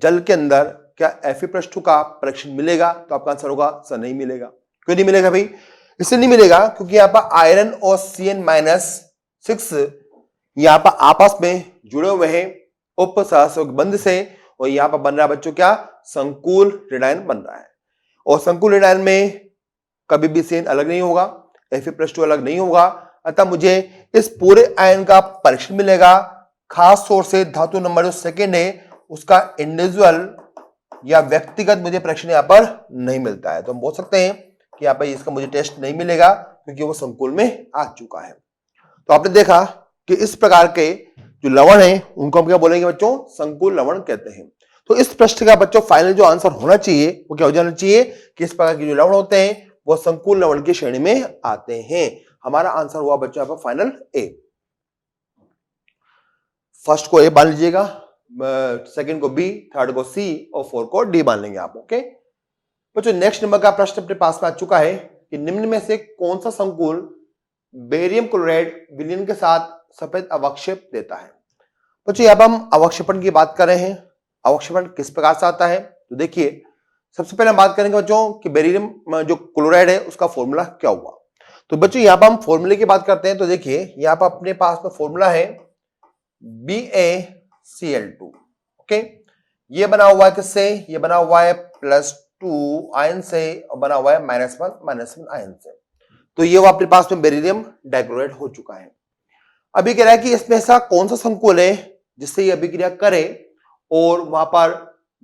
जल के अंदर क्या Fe+2 का परीक्षण मिलेगा? तो आपका आंसर होगा सर नहीं मिलेगा। क्यों नहीं मिलेगा भाई? इसलिए नहीं मिलेगा क्योंकि यहाँ पर आयरन और CN-6 यहाँ पर आपस में जुड़े हुए हैं उप सहसंयोजक बंध से और यहाँ पर बन रहा है बच्चों क्या? संकुल ऋणायन बन रहा है। और संकुल ऋणायन में कभी भी CN अलग नहीं होगा, Fe+2 अलग नहीं होगा, अतः मुझे इस पूरे आयन का परीक्षण मिलेगा। खास तौर से धातु नंबर जो सेकेंड है उसका इंडिविजुअल या व्यक्तिगत मुझे परीक्षण यहाँ पर नहीं मिलता है। तो हम बोल सकते हैं कि यहाँ पर इसका मुझे टेस्ट नहीं मिलेगा क्योंकि वो संकुल में आ चुका है। तो आपने देखा कि इस प्रकार के जो लवण है उनको हम क्या बोलेंगे बच्चों, संकुल लवण कहते हैं। तो इस प्रश्न का बच्चों फाइनल जो आंसर होना चाहिए वो क्या हो जाना चाहिए कि इस प्रकार के जो लवण होते हैं वो संकुल लवण की श्रेणी में आते हैं। हमारा आंसर हुआ बच्चों यहाँ पर फाइनल ए। फर्स्ट को ए मान लीजिएगा, सेकंड को बी, थर्ड को सी और फोर्थ को डी मान लेंगे आप। ओके बच्चों, नेक्स्ट नंबर का प्रश्न अपने पास में आ चुका है कि निम्न में से कौन सा संकुल बेरियम क्लोराइड विलयन के साथ सफेद अवक्षेप देता है। बच्चों यहाँ पर हम अवक्षेपण की बात कर रहे हैं। अवक्षेपण किस प्रकार से आता है तो देखिए, सबसे पहले हम बात करेंगे बच्चों कि बेरियम जो क्लोराइड है उसका फॉर्मूला क्या हुआ। तो बच्चों यहाँ पर हम फॉर्मूले की बात करते हैं। तो देखिए यहाँ पर अपने पास में फॉर्मूला है BaCl2। ओके, ये बना हुआ है किससे, ये बना हुआ है +2 आयन से और बना हुआ है -1 आयन से। तो ये वो अपने पास में बेरिलियम डाइक्लोराइड हो चुका है। अभी कह रहा है कि इसमें ऐसा कौन सा संकुल है जिससे ये अभिक्रिया करे और वहां पर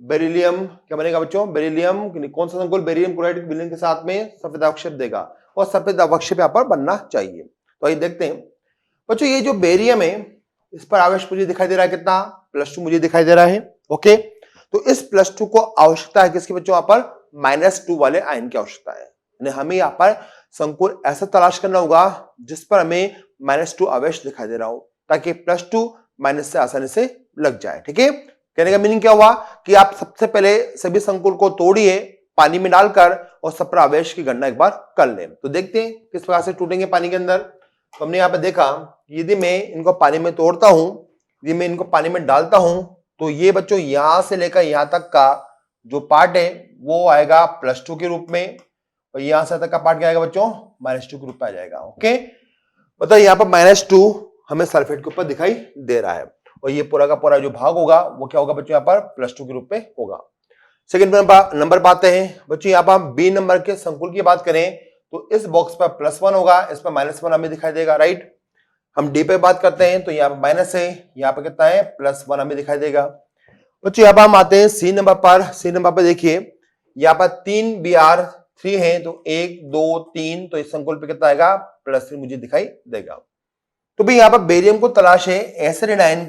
बेरिलियम क्या बनेगा बच्चों, बेरिलियम कौन सा संकुल बेरिलियम क्लोराइड विलयन के साथ में सफेद अवक्षेप देगा और सफेद अवक्षेप यहाँ पर बनना चाहिए। तो आइए देखते हैं बच्चों, ये जो बेरियम है इस पर आवेश मुझे दिखाई दे रहा है कितना, +2 मुझे दिखाई दे रहा है। ओके, तो इस +2 को आवश्यकता है किसकी बच्चों, यहाँ पर -2 वाले आयन की आवश्यकता है। यानी हमें यहाँ पर संकुल ऐसा तलाश करना होगा जिस पर हमें -2 आवेश दिखाई दे रहा हो ताकि +2 माइनस से आसानी से लग जाए। ठीक है, कहने का मीनिंग क्या हुआ कि आप सबसे पहले सभी संकुल को तोड़िए पानी में डालकर और सब पर आवेश की गणना एक बार कर लें। तो देखते हैं किस प्रकार से टूटेंगे पानी के अंदर। तो हमने यहाँ पे देखा यदि मैं इनको पानी में तोड़ता हूं, यदि मैं इनको पानी में डालता हूं तो ये बच्चों यहां से लेकर यहां तक का जो पार्ट है वो आएगा +2 के रूप में और यहां से तक का पार्ट क्या आएगा बच्चों, -2 के रूप में आ जाएगा। ओके, मतलब यहाँ पर -2 हमें सल्फेट के ऊपर दिखाई दे रहा है और ये पूरा का पूरा जो भाग होगा वो क्या होगा बच्चों, यहाँ पर +2 के रूप में होगा। सेकंड नंबर पाते हैं बच्चों, यहाँ पर हम बी नंबर के संकुल की बात करें तो इस बॉक्स पर +1 होगा, इस पर -1 हमें दिखाई देगा। राइट, हम डी पे बात करते हैं तो यहाँ पर माइनस है, यहाँ पर कितना है +1 हमें दिखाई देगा। बच्चों यहाँ पर हम आते हैं सी नंबर पर। सी नंबर पर देखिए यहाँ पर 3 Br3 है तो 1 2 3, तो इस संकुल पे कितना आएगा +3 मुझे दिखाई देगा। तो भाई यहाँ पर बेरियम को तलाश है ऐसे ऋणायन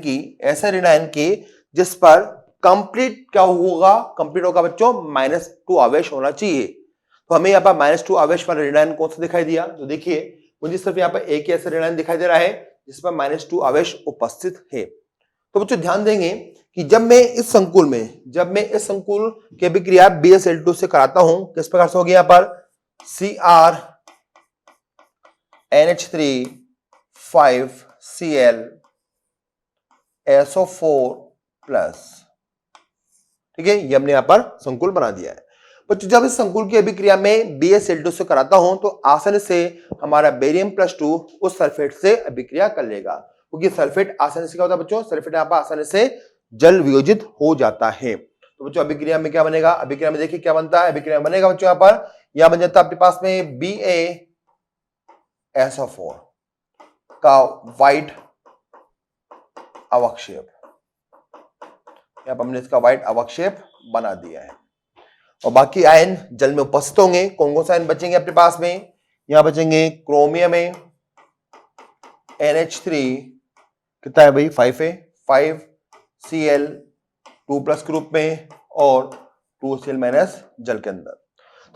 की जिस पर कंप्लीट क्या होगा, कंप्लीट होगा बच्चों -2 आवेश होना चाहिए। तो हमें यहाँ पर -2 आवेश वाला ऋणायन कौन सा दिखाई दिया, तो देखिए मुझे सिर्फ यहाँ पर एक ही ऐसा ऋणायन दिखाई दे रहा है जिस पर -2 आवेश उपस्थित है। तो बच्चों ध्यान देंगे कि जब मैं इस संकुल की अभिक्रिया BaCl2 से कराता हूं किस प्रकार से होगी, यहाँ पर CrNH3 5Cl SO4+। ठीक है, ये हमने यहां पर संकुल बना दिया है। बच्चों जब इस संकुल की अभिक्रिया में BaCl2 से कराता हूं तो आसानी से हमारा बेरियम +2 उस सल्फेट से अभिक्रिया कर लेगा क्योंकि सल्फेट आसानी से क्या होता है बच्चों, सल्फेट यहाँ पर आसानी से जल वियोजित हो जाता है। तो बच्चों अभिक्रिया में क्या बनेगा, अभिक्रिया में देखिए क्या बनता है, अभिक्रिया में बनेगा बच्चों यहाँ पर यह बन जाता है आपके पास में BaSO4 का व्हाइट अवक्षेप। यहां पर हमने इसका व्हाइट अवक्षेप बना दिया है और बाकी आयन जल में उपस्थित होंगे। कौन कौन सा आयन बचेंगे अपने पास में, यहां बचेंगे क्रोमियम है NH3 कितना है भाई 5 है, 5Cl2+ के रूप में और 2Cl- जल के अंदर।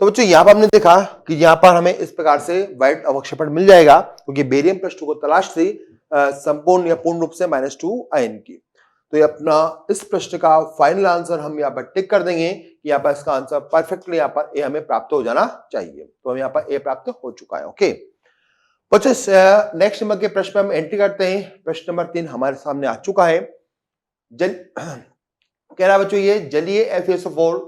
तो बच्चों यहां पर हमने देखा कि यहां पर हमें इस प्रकार से व्हाइट अवक्षेपण मिल जाएगा क्योंकि बेरियम +2 को तलाश थी संपूर्ण या पूर्ण रूप से -2 आयन की। तो ये अपना इस प्रश्न का फाइनल आंसर हम यहाँ पर टिक कर देंगे कि यहाँ पर इसका आंसर परफेक्टली यहाँ पर ए हमें प्राप्त हो जाना चाहिए। तो हम यहाँ पर ए प्राप्त हो चुका है। ओके बच्चों नेक्स्ट नंबर के प्रश्न में हम एंट्री करते हैं। प्रश्न नंबर 3 हमारे सामने आ चुका है। कह रहा बच्चों ये जलीय FeSO4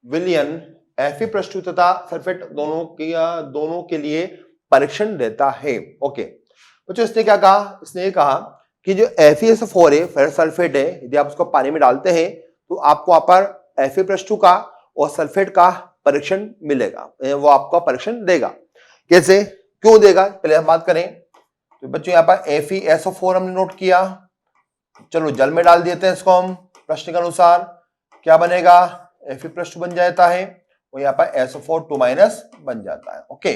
विलयन Fe+2 तथा सल्फेट दोनों के लिए परीक्षण देता है। ओके बच्चों इसने क्या कहा, इसने ये कहा कि जो FeSO4 है फेरस सल्फेट है, यदि आप उसको पानी में डालते हैं तो आपको यहाँ पर Fe+2 का और सल्फेट का परीक्षण मिलेगा, वो आपका परीक्षण देगा। कैसे, क्यों देगा, पहले हम बात करें। तो बच्चों यहाँ पर FeSO4 हमने नोट किया। चलो जल में डाल देते हैं इसको हम प्रश्न के अनुसार। क्या बनेगा? Fe+2 बन जाता है और यहाँ पर SO4 2- बन जाता है। ओके,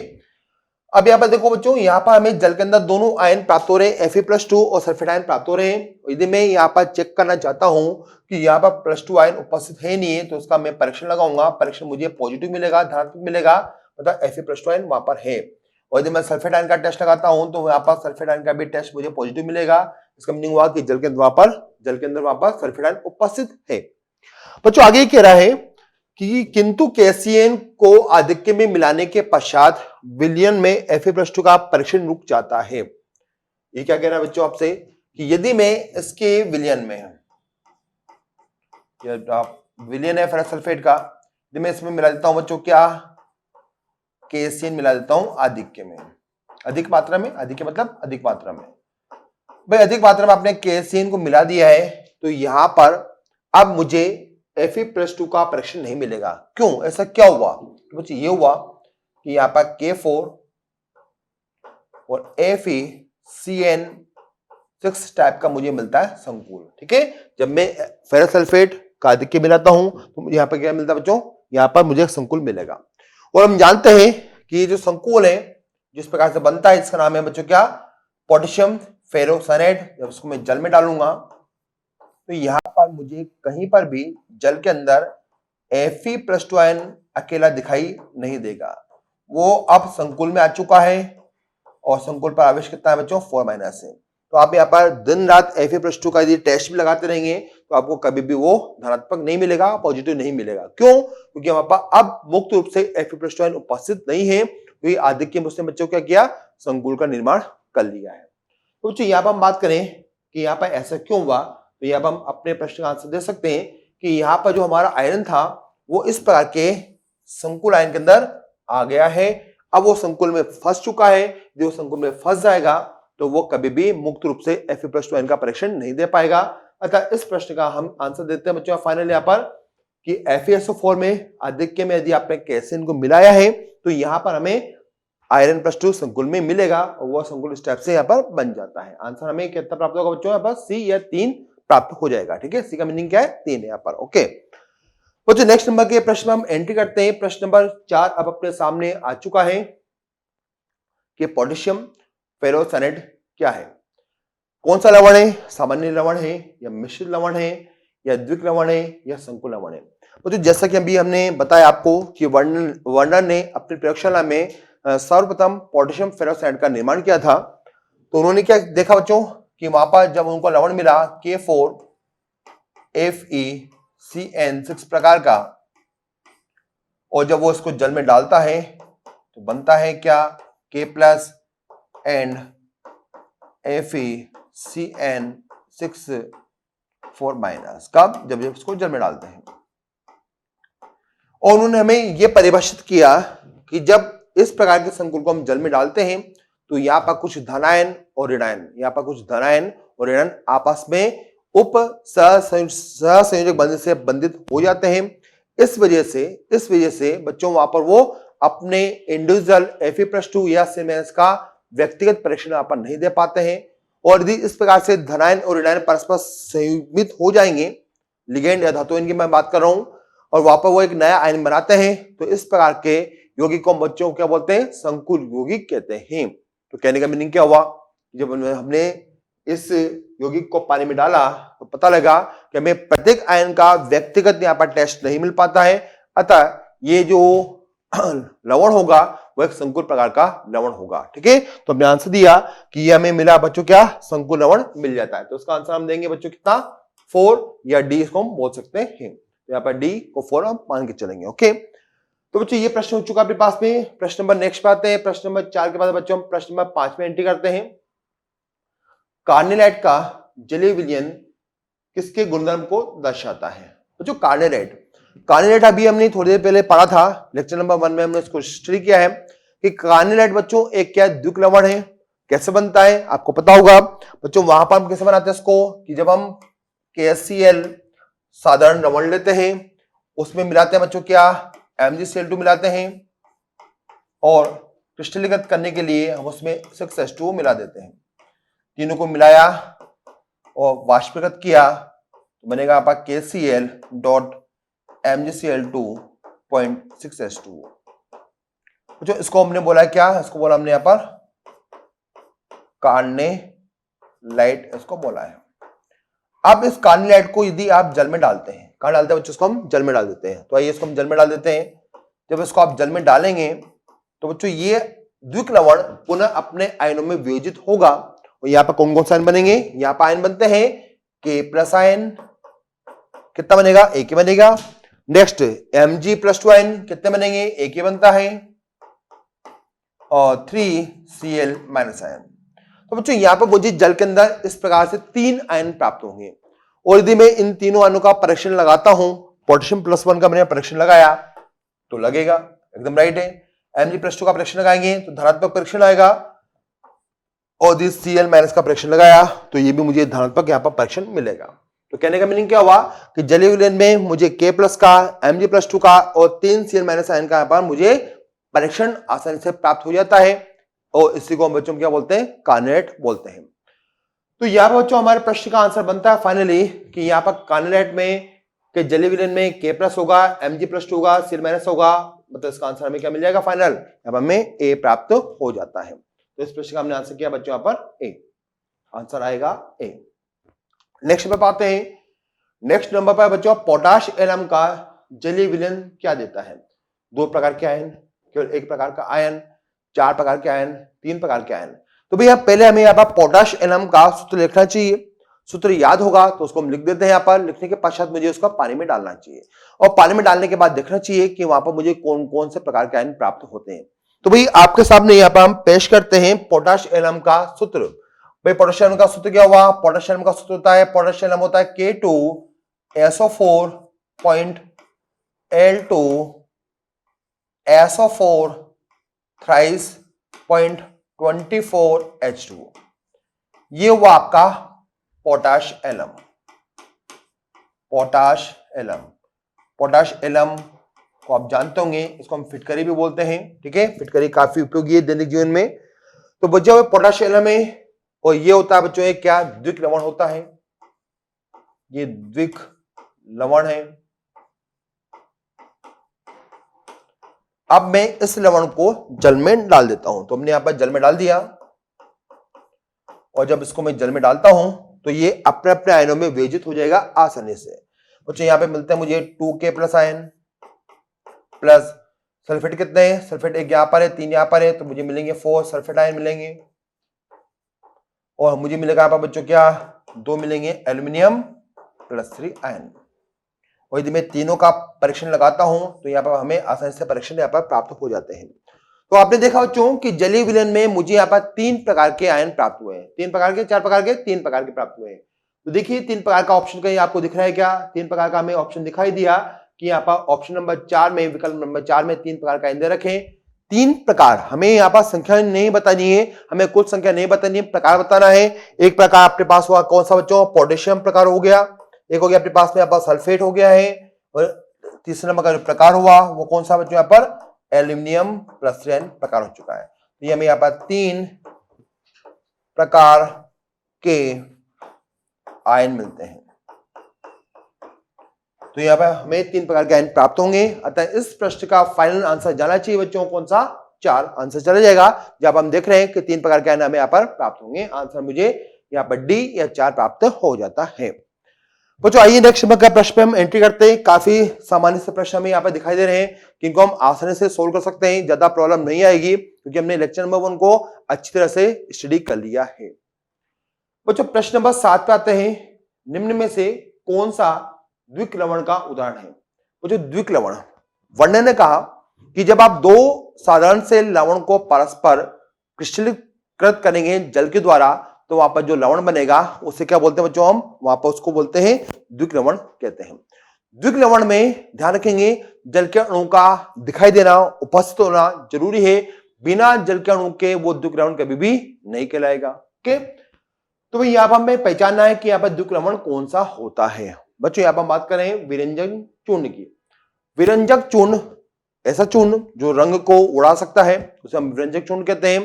अब यहाँ पर देखो बच्चों, यहाँ पर हमें जल के अंदर दोनों आयन प्राप्त हो रहे हैं, Fe+2 और सल्फेट आयन प्राप्त हो रहे हैं। यदि मैं यहाँ पर चेक करना चाहता हूं कि यहाँ पर +2 आयन उपस्थित है नहीं है, तो उसका मैं परीक्षण लगाऊंगा। परीक्षण मुझे पॉजिटिव मिलेगा, धनात्मक मिलेगा, मतलब Fe+2 आयन वहां पर है। और यदि मैं सल्फेट आयन का टेस्ट लगाता हूं तो यहाँ पर सल्फेट आयन का भी टेस्ट मुझे पॉजिटिव मिलेगा। इसका मीनिंग हुआ कि जल के अंदर वहां पर सल्फेट आयन उपस्थित है। बच्चों आगे कह रहा है कि किंतु कैसियन को आधिक्य में मिलाने के पश्चात विलयन में Fe+2 का परीक्षण रुक जाता है। ये क्या कह रहा है बच्चों आपसे कि यदि मैं इसके विलयन में, विलयन है फेरस सल्फेट का, यदि मैं इसमें मिला देता हूं बच्चों क्या, कैसियन मिला देता हूं आधिक्य में, अधिक मात्रा में, आधिक्य मतलब अधिक मात्रा में। भाई अधिक मात्रा में आपने कैसियन को मिला दिया है, तो यहां पर अब मुझे Fe+2 का परीक्षण नहीं मिलेगा। क्यों? ऐसा क्या हुआ? तो बच्चे ये हुआ कि यहाँ पर K4 और FeCN6 टाइप का मुझे मिलता है संकुल। ठीक है, जब मैं फेरस सल्फेट का आधिक्य मिलाता हूं तो मुझे यहाँ पर क्या मिलता है बच्चों? यहाँ पर मुझे संकुल मिलेगा। और हम जानते हैं कि ये जो संकुल है जिस प्रकार से बनता है, इसका नाम है बच्चों क्या? Potassium ferrocyanide. जब उसको मैं जल में डालूंगा तो यहां पर मुझे कहीं पर भी जल के अंदर Fe+2 आयन अकेला दिखाई नहीं देगा। वो अब संकुल में आ चुका है और संकुल पर आवेश कितना है बच्चों? 4- है। तो आप यहाँ पर दिन रात Fe+2 का यदि टेस्ट भी लगाते रहेंगे तो आपको कभी भी वो धनात्मक नहीं मिलेगा, पॉजिटिव नहीं मिलेगा। क्यों? क्योंकि वहां पर अब मुक्त रूप से Fe+2 आयन उपस्थित नहीं है। तो ये आधिक्य में उसने बच्चों क्या किया? संकुल का निर्माण कर लिया है। तो बच्चों यहाँ पर हम बात करें कि यहाँ पर ऐसा क्यों हुआ, तो यहाँ पर हम अपने प्रश्न का आंसर दे सकते हैं कि यहाँ पर जो हमारा आयरन था वो इस प्रकार के संकुल आयन के अंदर आ गया है। अब वो संकुल में फंस चुका है। यदि वो संकुल में फंस जाएगा तो वो कभी भी मुक्त रूप से Fe+2 आयन का परीक्षण नहीं दे पाएगा। अतः इस प्रश्न का हम आंसर देते हैं बच्चों फाइनल यहाँ पर कि FeSO4 में आधिक्य में यदि आपने कैसियन को मिलाया है तो यहाँ पर हमें Iron+2 संकुल में मिलेगा और वह संकुल इस टाइप से यहाँ पर बन जाता है। आंसर हमें कितना प्राप्त होगा बच्चों? यहाँ पर सी या 3 प्राप्त हो जाएगा। ठीक है, सी का मीनिंग क्या है? 3 है यहाँ पर। ओके बच्चों, नेक्स्ट नंबर के प्रश्न हम एंट्री करते हैं। प्रश्न नंबर 4 अब अपने सामने आ चुका है कि पोटेशियम फेरोसाइनाइड क्या है? कौन सा लवण है? सामान्य लवण है या मिश्रित लवण है या द्विक लवण है या संकुल लवण है? तो जैसा कि अभी हमने बताया आपको कि वर्नर ने अपनी प्रयोगशाला में सर्वप्रथम पोटेशियम फेरोसाइनाइड का निर्माण किया था। तो उन्होंने क्या देखा बच्चों कि वहां पर जब उनको लवण मिला K4 FeCN6 प्रकार का, और जब वो इसको जल में डालता है तो बनता है क्या? K+ and FeCN6 4-। कब? जब इसको जल में डालते हैं। और उन्होंने हमें यह परिभाषित किया कि जब इस प्रकार के संकुल को हम जल में डालते हैं तो यहाँ पर कुछ धनायन और ऋणायन, यहाँ पर कुछ धनायन और ऋणायन आपस में उप सहसंयोजक बंधन से बंधित हो जाते हैं। इस वजह से बच्चों वहां पर वो अपने इंडिविजुअल Fe+2 या CN- का व्यक्तिगत परीक्षण यहाँ पर नहीं दे पाते हैं। और यदि इस प्रकार से धनायन और ऋणायन परस्पर संयुग्मित हो जाएंगे, लिगेंड या धातु की मैं बात कर रहा हूं, और वहां पर वो एक नया आयन बनाते हैं, तो इस प्रकार के यौगिक को बच्चों क्या बोलते हैं? संकुल यौगिक कहते हैं। तो कहने का मीनिंग क्या हुआ? जब हमने इस यौगिक को पानी में डाला तो पता लगा कि हमें प्रत्येक आयन का व्यक्तिगत यहाँ पर टेस्ट नहीं मिल पाता है। अतः ये जो लवण होगा वो एक संकुल प्रकार का लवण होगा। ठीक है, तो हमने आंसर दिया कि ये हमें मिला बच्चों क्या? संकुल लवण मिल जाता है। तो उसका आंसर हम देंगे बच्चों कितना? 4 या डी इसको हम बोल सकते हैं। तो यहाँ पर डी को 4 हम मान के चलेंगे। ओके, तो बच्चों ये प्रश्न हो चुका अपने पास में। प्रश्न नंबर नेक्स्ट पे आते हैं। प्रश्न नंबर 4 के बाद बच्चों हम प्रश्न नंबर 5 में एंट्री करते हैं। कार्नेलाइट का जलीय विलयन किसके गुणधर्म को दर्शाता है? बच्चों कार्नेलाइट अभी हमने थोड़ी देर पहले पढ़ा था, लेक्चर नंबर 1 में हमने इसको स्टडी किया है कि कार्नेलाइट बच्चों एक क्या द्विक लवण है। कैसे बनता है आपको पता होगा बच्चों। वहां पर हम कैसे बनाते हैं इसको कि जब हम KCl साधारण लवण लेते हैं, उसमें मिलाते हैं बच्चों क्या? MgCl2 मिलाते हैं, और क्रिस्टलीकृत करने के लिए हम उसमें 6H2O मिला देते हैं। तीनों को मिलाया और वाष्पीकृत किया तो बनेगा आपका KCl डॉट MgCl2.6H2। जो इसको हमने बोला क्या, इसको बोला हमने यहां पर कार्नेलाइट, इसको बोला है। अब इस कार्नेलाइट को यदि आप जल में डालते हैं, कहां डालते हैं बच्चों, इसको हम जल में डाल देते हैं। तो आइए इसको हम जल में डाल देते हैं। जब इसको आप जल में डालेंगे तो बच्चों ये द्विक लवण पुनः अपने आयनों में वियोजित होगा और यहां पर कौन कौन से आयन बनेंगे, यहां पर आयन बनते हैं K+ आयन, कितना बनेगा, एक ही बनेगा। नेक्स्ट Mg+2 आयन कितने बनेंगे, एक ही बनता है, और 3Cl- आयन। तो बच्चों यहां पर मुझे जल के अंदर इस प्रकार से 3 आयन प्राप्त होंगे और यदि मैं इन तीनों आयनों का परीक्षण लगाता हूं, पोटेशियम+1 का मैंने परीक्षण लगाया तो लगेगा, एकदम राइट है। Mg+2 का परीक्षण लगाएंगे तो धनात्मक परीक्षण आएगा और Cl- का परीक्षण लगाया तो ये भी मुझे धनात्मक यहां पर परीक्षण मिलेगा। तो कहने का मीनिंग क्या हुआ कि जलीय विलयन में मुझे K+ का, Mg+2 का और 3 Cl- आयन का यहां पर मुझे परीक्षण आसानी से प्राप्त हो जाता है और इसी को हम बच्चों क्या बोलते हैं, कार्नेलाइट बोलते हैं। तो यहां पर बच्चों हमारे प्रश्न का आंसर बनता है फाइनली कि यहां पर कार्नेलाइट में के जलीय विलयन में K+ होगा, Mg+2 होगा, Cl- होगा, मतलब इसका आंसर हमें क्या मिल जाएगा फाइनल, अब हमें A प्राप्त हो जाता है। तो इस प्रश्न का हमने आंसर किया बच्चों यहां पर A, आंसर आएगा A। नेक्स्ट पे आते हैं। नेक्स्ट नंबर पर बच्चों पोटाश एलम का जलीय विलयन क्या देता है, 2 प्रकार के आयन, केवल 1 प्रकार का आयन, 4 प्रकार के आयन, 3 प्रकार के आयन। तो भैया पहले हमें यहाँ पर पोटाश एलम का सूत्र लिखना चाहिए। सूत्र याद होगा तो उसको हम लिख देते हैं। यहाँ पर लिखने के पश्चात मुझे उसका पानी में डालना चाहिए और पानी में डालने के बाद देखना चाहिए कि वहां पर मुझे कौन कौन से प्रकार के आयन प्राप्त होते हैं। तो भाई आपके सामने यहाँ पर हम पेश करते हैं पोटाश एलम का सूत्र। भाई पोटेशियम का सूत्र क्या हुआ, पोटेशियम का सूत्र होता है, पोटेशियम होता है K2SO4.L2SO4 थ्राइस 0.24H2। ये हुआ आपका potash alum. Potash alum, potash alum को आप जानते होंगे, इसको हम फिटकरी भी बोलते हैं, ठीक है। फिटकरी काफी उपयोगी है दैनिक जीवन में। तो बच्चों में पोटाश एलम है और ये होता है बच्चों एक क्या, द्विक लवण होता है, ये द्विक लवण है। अब मैं इस लवण को जल में डाल देता हूं। तो हमने यहां पर जल में डाल दिया और जब इसको मैं जल में डालता हूं तो ये अपने अपने आयनों में वियोजित हो जाएगा आसानी से। बच्चों यहां पे मिलते हैं मुझे 2K+ आयन प्लस सल्फेट कितने हैं, सल्फेट 1 यहां पर है, 3 यहां पर है, तो मुझे मिलेंगे 4 सल्फेट आयन मिलेंगे और मुझे मिलेगा यहां पर बच्चों क्या, 2 मिलेंगे एल्यूमिनियम +3 आयन। और यदि मैं तीनों का परीक्षण लगाता हूं तो यहां पर हमें आसानी से परीक्षण यहां पर प्राप्त हो जाते हैं। तो आपने देखा बच्चों कि जलीय विलयन में मुझे यहां पर 3 प्रकार के आयन प्राप्त हुए हैं। 3 प्रकार के, 4 प्रकार के, 3 प्रकार के प्राप्त हुए हैं। तो देखिए 3 प्रकार का ऑप्शन कहीं आपको दिख रहा है क्या, 3 प्रकार का हमें ऑप्शन दिखाई दिया कि यहाँ पर ऑप्शन नंबर 4 में, विकल्प नंबर 4 में 3 प्रकार का आयन दे रखे। 3 प्रकार, हमें यहाँ पर संख्या नहीं बतानी है, हमें कुल संख्या नहीं बतानी है, प्रकार बताना है। एक प्रकार आपके पास हुआ कौन सा बच्चों, पोटेशियम प्रकार हो गया, एक हो गया अपने पास में यहाँ पर सल्फेट हो गया है, और तीसरा नंबर का जो प्रकार हुआ वो कौन सा बच्चों यहाँ पर एल्यूमिनियम +3 प्रकार हो चुका है। तो ये हमें यहाँ पर 3 प्रकार के आयन मिलते हैं। तो यहाँ पर हमें 3 प्रकार के आयन प्राप्त होंगे। अतः इस प्रश्न का फाइनल आंसर जाना चाहिए बच्चों कौन सा, 4 आंसर चला जाएगा। जब हम देख रहे हैं कि 3 प्रकार के आयन हमें यहाँ पर प्राप्त होंगे, आंसर मुझे यहाँ पर डी या 4 प्राप्त हो जाता है। बच्चों आइए नेक्स्ट नंबर का प्रश्न पे हम एंट्री करते हैं। काफी सामान्य से प्रश्न हमें यहाँ पे दिखाई दे रहे हैं किनको हम आसानी से सोल्व कर सकते हैं, ज्यादा प्रॉब्लम नहीं आएगी क्योंकि हमने लेक्चर नंबर 1 को अच्छी तरह से स्टडी कर लिया है। बच्चों प्रश्न नंबर 7 पे आते हैं। निम्न में से कौन सा द्विक लवण का उदाहरण है। बच्चों द्विक लवण, वर्णन ने कहा कि जब आप 2 साधारण से लवण को परस्पर क्रिस्टलीकृत करेंगे जल के द्वारा तो वहां पर जो लवण बनेगा उसे क्या बोलते हैं बच्चों, हम वहां पर उसको बोलते हैं द्विक लवण कहते हैं। द्विक लवण में ध्यान रखेंगे जल के अणु का दिखाई देना, उपस्थित होना जरूरी है। बिना जल के अणु के वो द्विक लवण कभी भी नहीं कहलाएगा। ओके, तो भाई यहाँ पर हमें पहचानना है कि यहाँ पर द्विक लवण कौन सा होता है। बच्चों यहाँ पर बात करें विरंजक चूर्ण की। विरंजक चूर्ण ऐसा चूर्ण जो रंग को उड़ा सकता है, उसे हम विरंजक चूर्ण कहते हैं।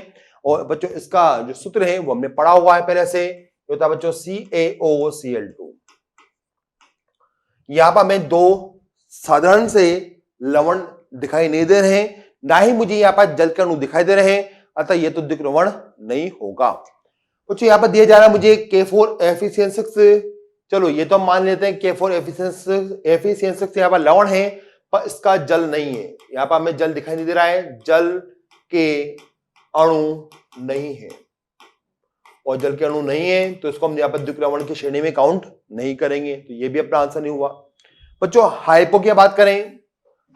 और बच्चों इसका जो सूत्र है वो हमने पढ़ा हुआ है पहले से, ये होता है बच्चों CaOCl2। यहां पर हमें दो साधारण से लवण दिखाई नहीं दे रहे हैं, ना ही मुझे यहाँ पर जल के अणु दिखाई दे रहे हैं, अतः ये तो द्विक लवण नहीं होगा। कुछ यहाँ पर दिया जा रहा है मुझे K4Fe6। चलो ये तो हम मान लेते हैं K4Fe6 यहाँ पर लवण है, पर इसका जल नहीं है। यहाँ पर हमें जल दिखाई नहीं दे रहा है, जल के अणु नहीं है, और जल के अणु नहीं है तो इसको हम यहाँ पर द्विक लवण की श्रेणी में काउंट नहीं करेंगे, तो ये भी अपना आंसर नहीं हुआ। बच्चों हाइपो की बात करें,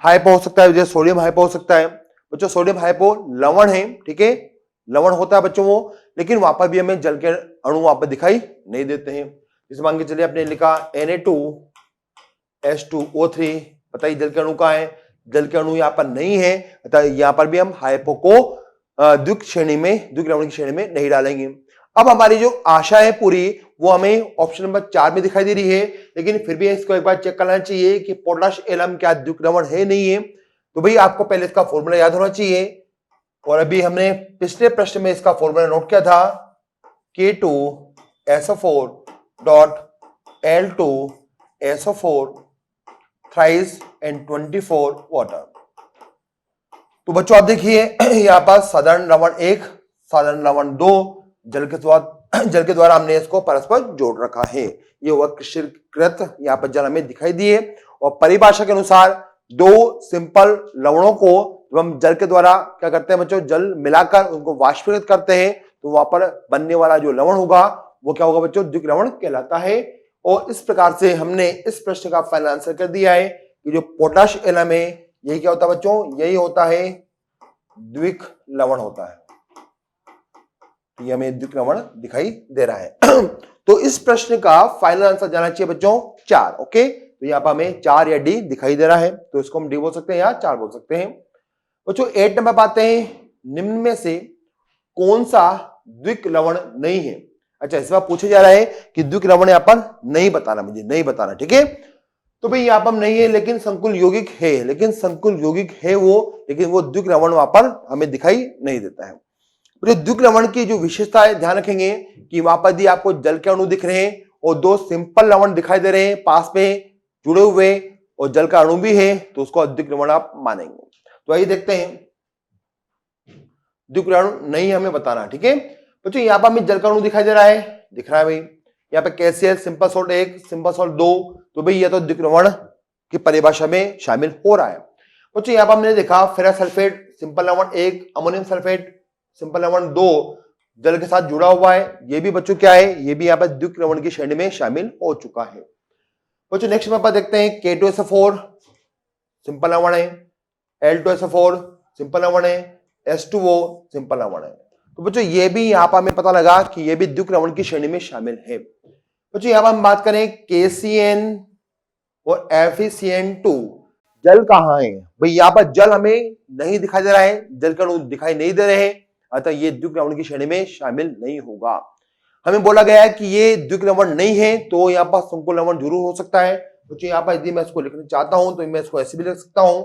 हाइपो हो सकता है, जैसे सोडियम हाइपो हो सकता है। बच्चों सोडियम हाइपो लवण है, ठीक है, लवण होता है बच्चों वो, लेकिन वहां पर भी हमें जल के अणु वहां पर दिखाई नहीं देते हैं। जैसे मान के चलिए आपने लिखा Na2H2O3, बताइए जल के अणु कहाँ है, जल के अणु यहाँ पर नहीं है, अतः यहाँ पर भी हम हाइपो को द्विक श्रेणी में, द्विक लवण की श्रेणी में नहीं डालेंगे। अब हमारी जो आशा है पूरी वो हमें ऑप्शन नंबर 4 में दिखाई दे रही है, लेकिन फिर भी इसको एक बार चेक करना चाहिए कि पोटाश एलम क्या द्विक लवण है नहीं है। तो भाई आपको पहले इसका फॉर्मूला याद होना चाहिए, और अभी हमने पिछले प्रश्न में इसका फॉर्मूला नोट किया था, K2SO4.L2SO4 thrice and 24 वाटर। तो बच्चों आप देखिए यहाँ पर साधारण लवण 1, साधारण लवण 2, जल के द्वारा हमने इसको परस्पर जोड़ रखा है। ये हुआ क्रिस्टलीकृत यहाँ पर जल हमें दिखाई दिए, और परिभाषा के अनुसार दो सिंपल लवणों को जब हम जल के द्वारा क्या करते हैं बच्चों, जल मिलाकर उनको वाष्पीकृत करते हैं, तो वहां पर बनने वाला जो लवण होगा वो क्या होगा बच्चों, द्विक लवण कहलाता है। और इस प्रकार से हमने इस प्रश्न का फाइनल आंसर कर दिया है कि जो पोटाश एलम है यही क्या होता है बच्चों, यही होता है द्विक लवण होता है। ये हमें द्विक लवण दिखाई दे रहा है। तो इस प्रश्न का फाइनल आंसर जाना चाहिए बच्चों 4। ओके, तो यहाँ पर हमें 4 या डी दिखाई दे रहा है, तो इसको हम डी बोल सकते हैं या 4 बोल सकते हैं। बच्चों 8 नंबर पाते हैं, निम्न में से कौन सा द्विक लवण नहीं है। अच्छा, इस बार पूछा जा रहा है कि द्विक लवण यहाँ पर नहीं बताना, मुझे नहीं बताना, ठीक है। तो भाई यहाँ पर नहीं है, लेकिन संकुल यौगिक है, लेकिन संकुल यौगिक है वो, लेकिन वो द्विक लवण वहां पर हमें दिखाई नहीं देता है। जो द्विक लवण की जो विशेषता है ध्यान रखेंगे कि वहां पर भी आपको जल के अणु दिख रहे हैं और दो सिंपल लवण दिखाई दे रहे हैं पास में जुड़े हुए, और जल का अणु भी है, तो उसको द्विक लवण आप मानेंगे। तो आइए देखते हैं, द्विक लवण नहीं हमें बताना, ठीक है। बच्चों यहाँ पर हमें जल का अणु दिखाई दे रहा है, दिख रहा है भाई, यहाँ पे KCl simple salt 1, simple salt 2, तो भाई ये तो द्विक लवण की परिभाषा में शामिल हो रहा है। बच्चों यहाँ पर हमने देखा फेरस सल्फेट सिंपल लवण 1, अमोनियम सल्फेट सिंपल लवण 2 जल के साथ जुड़ा हुआ है, ये भी बच्चों क्या है, ये भी यहाँ पर द्विक लवण की श्रेणी में शामिल हो चुका है। बच्चों नेक्स्ट में पर देखते हैं, K2SO4 सिंपल लवण है, L2SO4 सिंपल लवण है, H2O सिंपल लवण है। तो बच्चों ये भी यहाँ पर हमें पता लगा कि ये भी द्विक लवण की श्रेणी में शामिल है। बच्चों यहाँ पर हम बात करें KCN और FeCN2, जल कहाँ है भाई, यहाँ पर जल हमें नहीं दिखाई दे रहा है, जल के अणु दिखाई नहीं दे रहे हैं, अतः ये द्विक लवण की श्रेणी में शामिल नहीं होगा। हमें बोला गया है कि ये द्विक लवण नहीं है, तो यहाँ पर संकुल लवण जरूर हो सकता है। बच्चों यहाँ पर यदि मैं इसको लिखना चाहता हूं तो मैं इसको ऐसे भी लिख सकता हूं,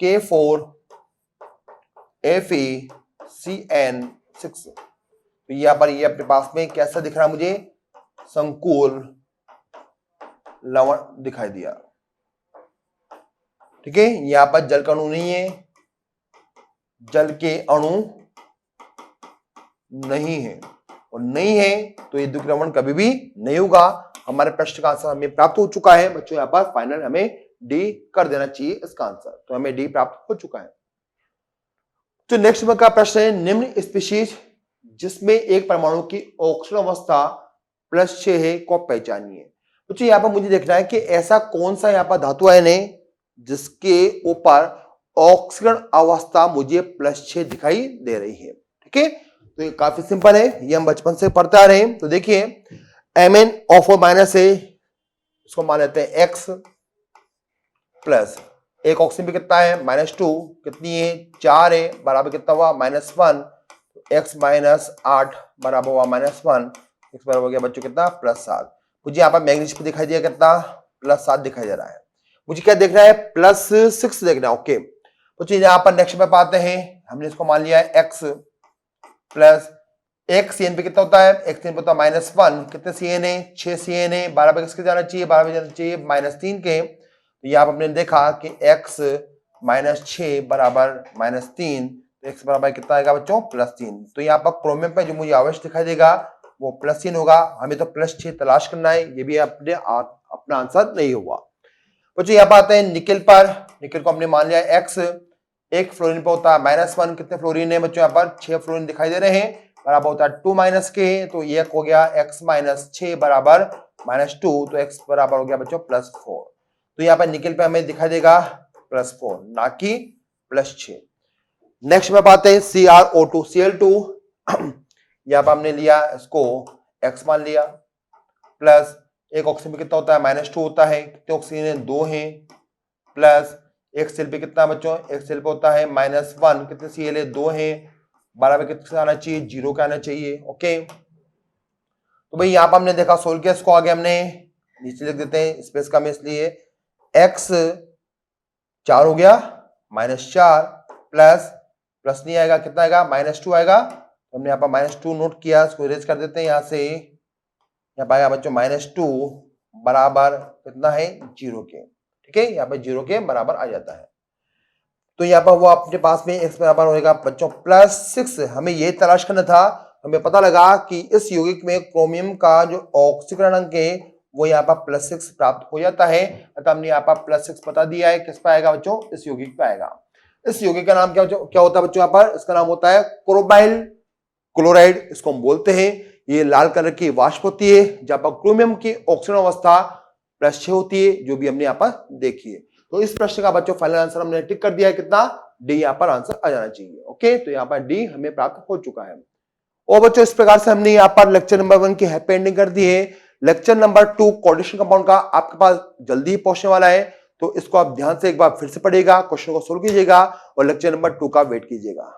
K4FeCN6। तो यहाँ पर ये अपने पास में कैसा दिख रहा है मुझे, संकुल लवण दिखाई दिया, ठीक है। यहां पर जल का अणु नहीं है, जल के अणु नहीं है, और नहीं है तो ये द्विक लवण कभी भी नहीं होगा। हमारे प्रश्न का आंसर हमें प्राप्त हो चुका है बच्चों, यहाँ पर फाइनल हमें डी कर देना चाहिए इसका आंसर, तो हमें डी प्राप्त हो चुका है। तो नेक्स्ट का प्रश्न है, निम्न स्पीशीज जिसमें एक परमाणु की ऑक्सीजन अवस्था +6 है को पहचानिए। बच्चों यहाँ पर मुझे देखना है कि ऐसा कौन सा यहाँ पर धातु आयन है जिसके ऊपर ऑक्सीजन अवस्था मुझे +6 दिखाई दे रही है, ठीक है। तो ये काफी सिंपल है, ये हम बचपन से पढ़ते आ रहे हैं। तो देखिए MnO4- है, इसको मान लेते हैं X प्लस एक ऑक्सीजन भी कितना है -2, कितनी है 4 है, बराबर कितना हुआ -1, X -8 बराबर हुआ -1, X बराबर हो गया बच्चों कितना +7। मुझे यहाँ पर मैग्नीशियम दिखाई दिया कितना +7 दिखाई दे रहा है, मुझे क्या देखना है +6 देखना है। ओके बच्चों यहाँ पर नेक्स्ट में पाते हैं, हमने इसको मान लिया है X प्लस एक CN पे कितना होता है, एक CN पे होता है -1, कितने CN है, 6 CN है, 12 पे किसके जाना चाहिए, 12 पे जाना चाहिए -3 के। तो यहाँ आपने देखा कि x -6 बराबर -3, तो x बराबर कितना आएगा बच्चों, +3। तो यहाँ पर क्रोमियम पे जो मुझे अवश्य दिखाई देगा वो +3 होगा, हमें तो +6 तलाश करना है, ये भी अपना आंसर नहीं हुआ। बच्चों यहाँ पर आते हैं निकेल पर। निकेल को हमने मान लिया x, एक फ्लोरीन पे होता है -1, कितने फ्लोरीन है बच्चों, यहाँ पर 6 फ्लोरीन दिखाई दे रहे हैं, बराबर होता है 2 के, तो ये हो गया x -6 बराबर -2, तो x बराबर हो गया बच्चों +4। तो यहाँ पर निकेल पे हमें दिखाई देगा +4 ना कि +6। नेक्स्ट में बात है CrO2 Cl2, यहाँ पर हमने लिया इसको x मान लिया, प्लस एक ऑक्सीजन पे कितना होता है, -2 होता है, कितने ऑक्सीजन है, 2 है, प्लस एक सेल पे कितना बच्चों, एक सेल पे होता है -1, कितने Cl है, 2 है, 12 पे कितना आना चाहिए, 0 का आना चाहिए। ओके, तो भाई यहाँ पर हमने देखा सोल गैस को आगे हमने नीचे लिख देते हैं, स्पेस कम है इसलिए x 4 हो गया, -4 प्लस नहीं आएगा, कितना आएगा, -2 आएगा, तो हमने यहाँ पर -2 नोट किया, इसको इरेज कर देते हैं यहाँ से। यहाँ पर आएगा बच्चों -2 बराबर कितना है, 0 के, ठीक है, यहाँ पे 0 के बराबर आ जाता है। तो यहाँ पर वो अपने पास में x बराबर होगा बच्चों +6। हमें ये तलाश करना था, हमें पता लगा कि इस यौगिक में क्रोमियम का जो ऑक्सीकरण अंक है वो यहाँ पर +6 प्राप्त हो जाता है, अतः हमने यहाँ पर +6 बता दिया है। किस पे आएगा बच्चों, इस यौगिक पे आएगा। इस यौगिक का नाम क्या होता है बच्चों, यहाँ पर इसका नाम होता है क्रोबाइल क्लोराइड, इसको हम बोलते हैं। ये लाल कलर की वाष्प होती है, जहां पर क्रोमियम की ऑक्सीजन अवस्था +6 होती है, जो भी हमने यहाँ पर देखी है। तो इस प्रश्न का बच्चों फाइनल आंसर हमने टिक कर दिया है, कितना, डी यहाँ पर आंसर आ जाना चाहिए। ओके, तो यहाँ पर डी हमें प्राप्त हो चुका है। और बच्चों इस प्रकार से हमने यहाँ पर लेक्चर नंबर 1 की हैप्पी एंडिंग कर दी है। लेक्चर नंबर 2 कोऑर्डिनेशन कंपाउंड का आपके पास जल्दी ही पहुंचने वाला है, तो इसको आप ध्यान से एक बार फिर से पढ़िएगा, क्वेश्चन को सोल्व कीजिएगा और लेक्चर नंबर 2 का वेट कीजिएगा।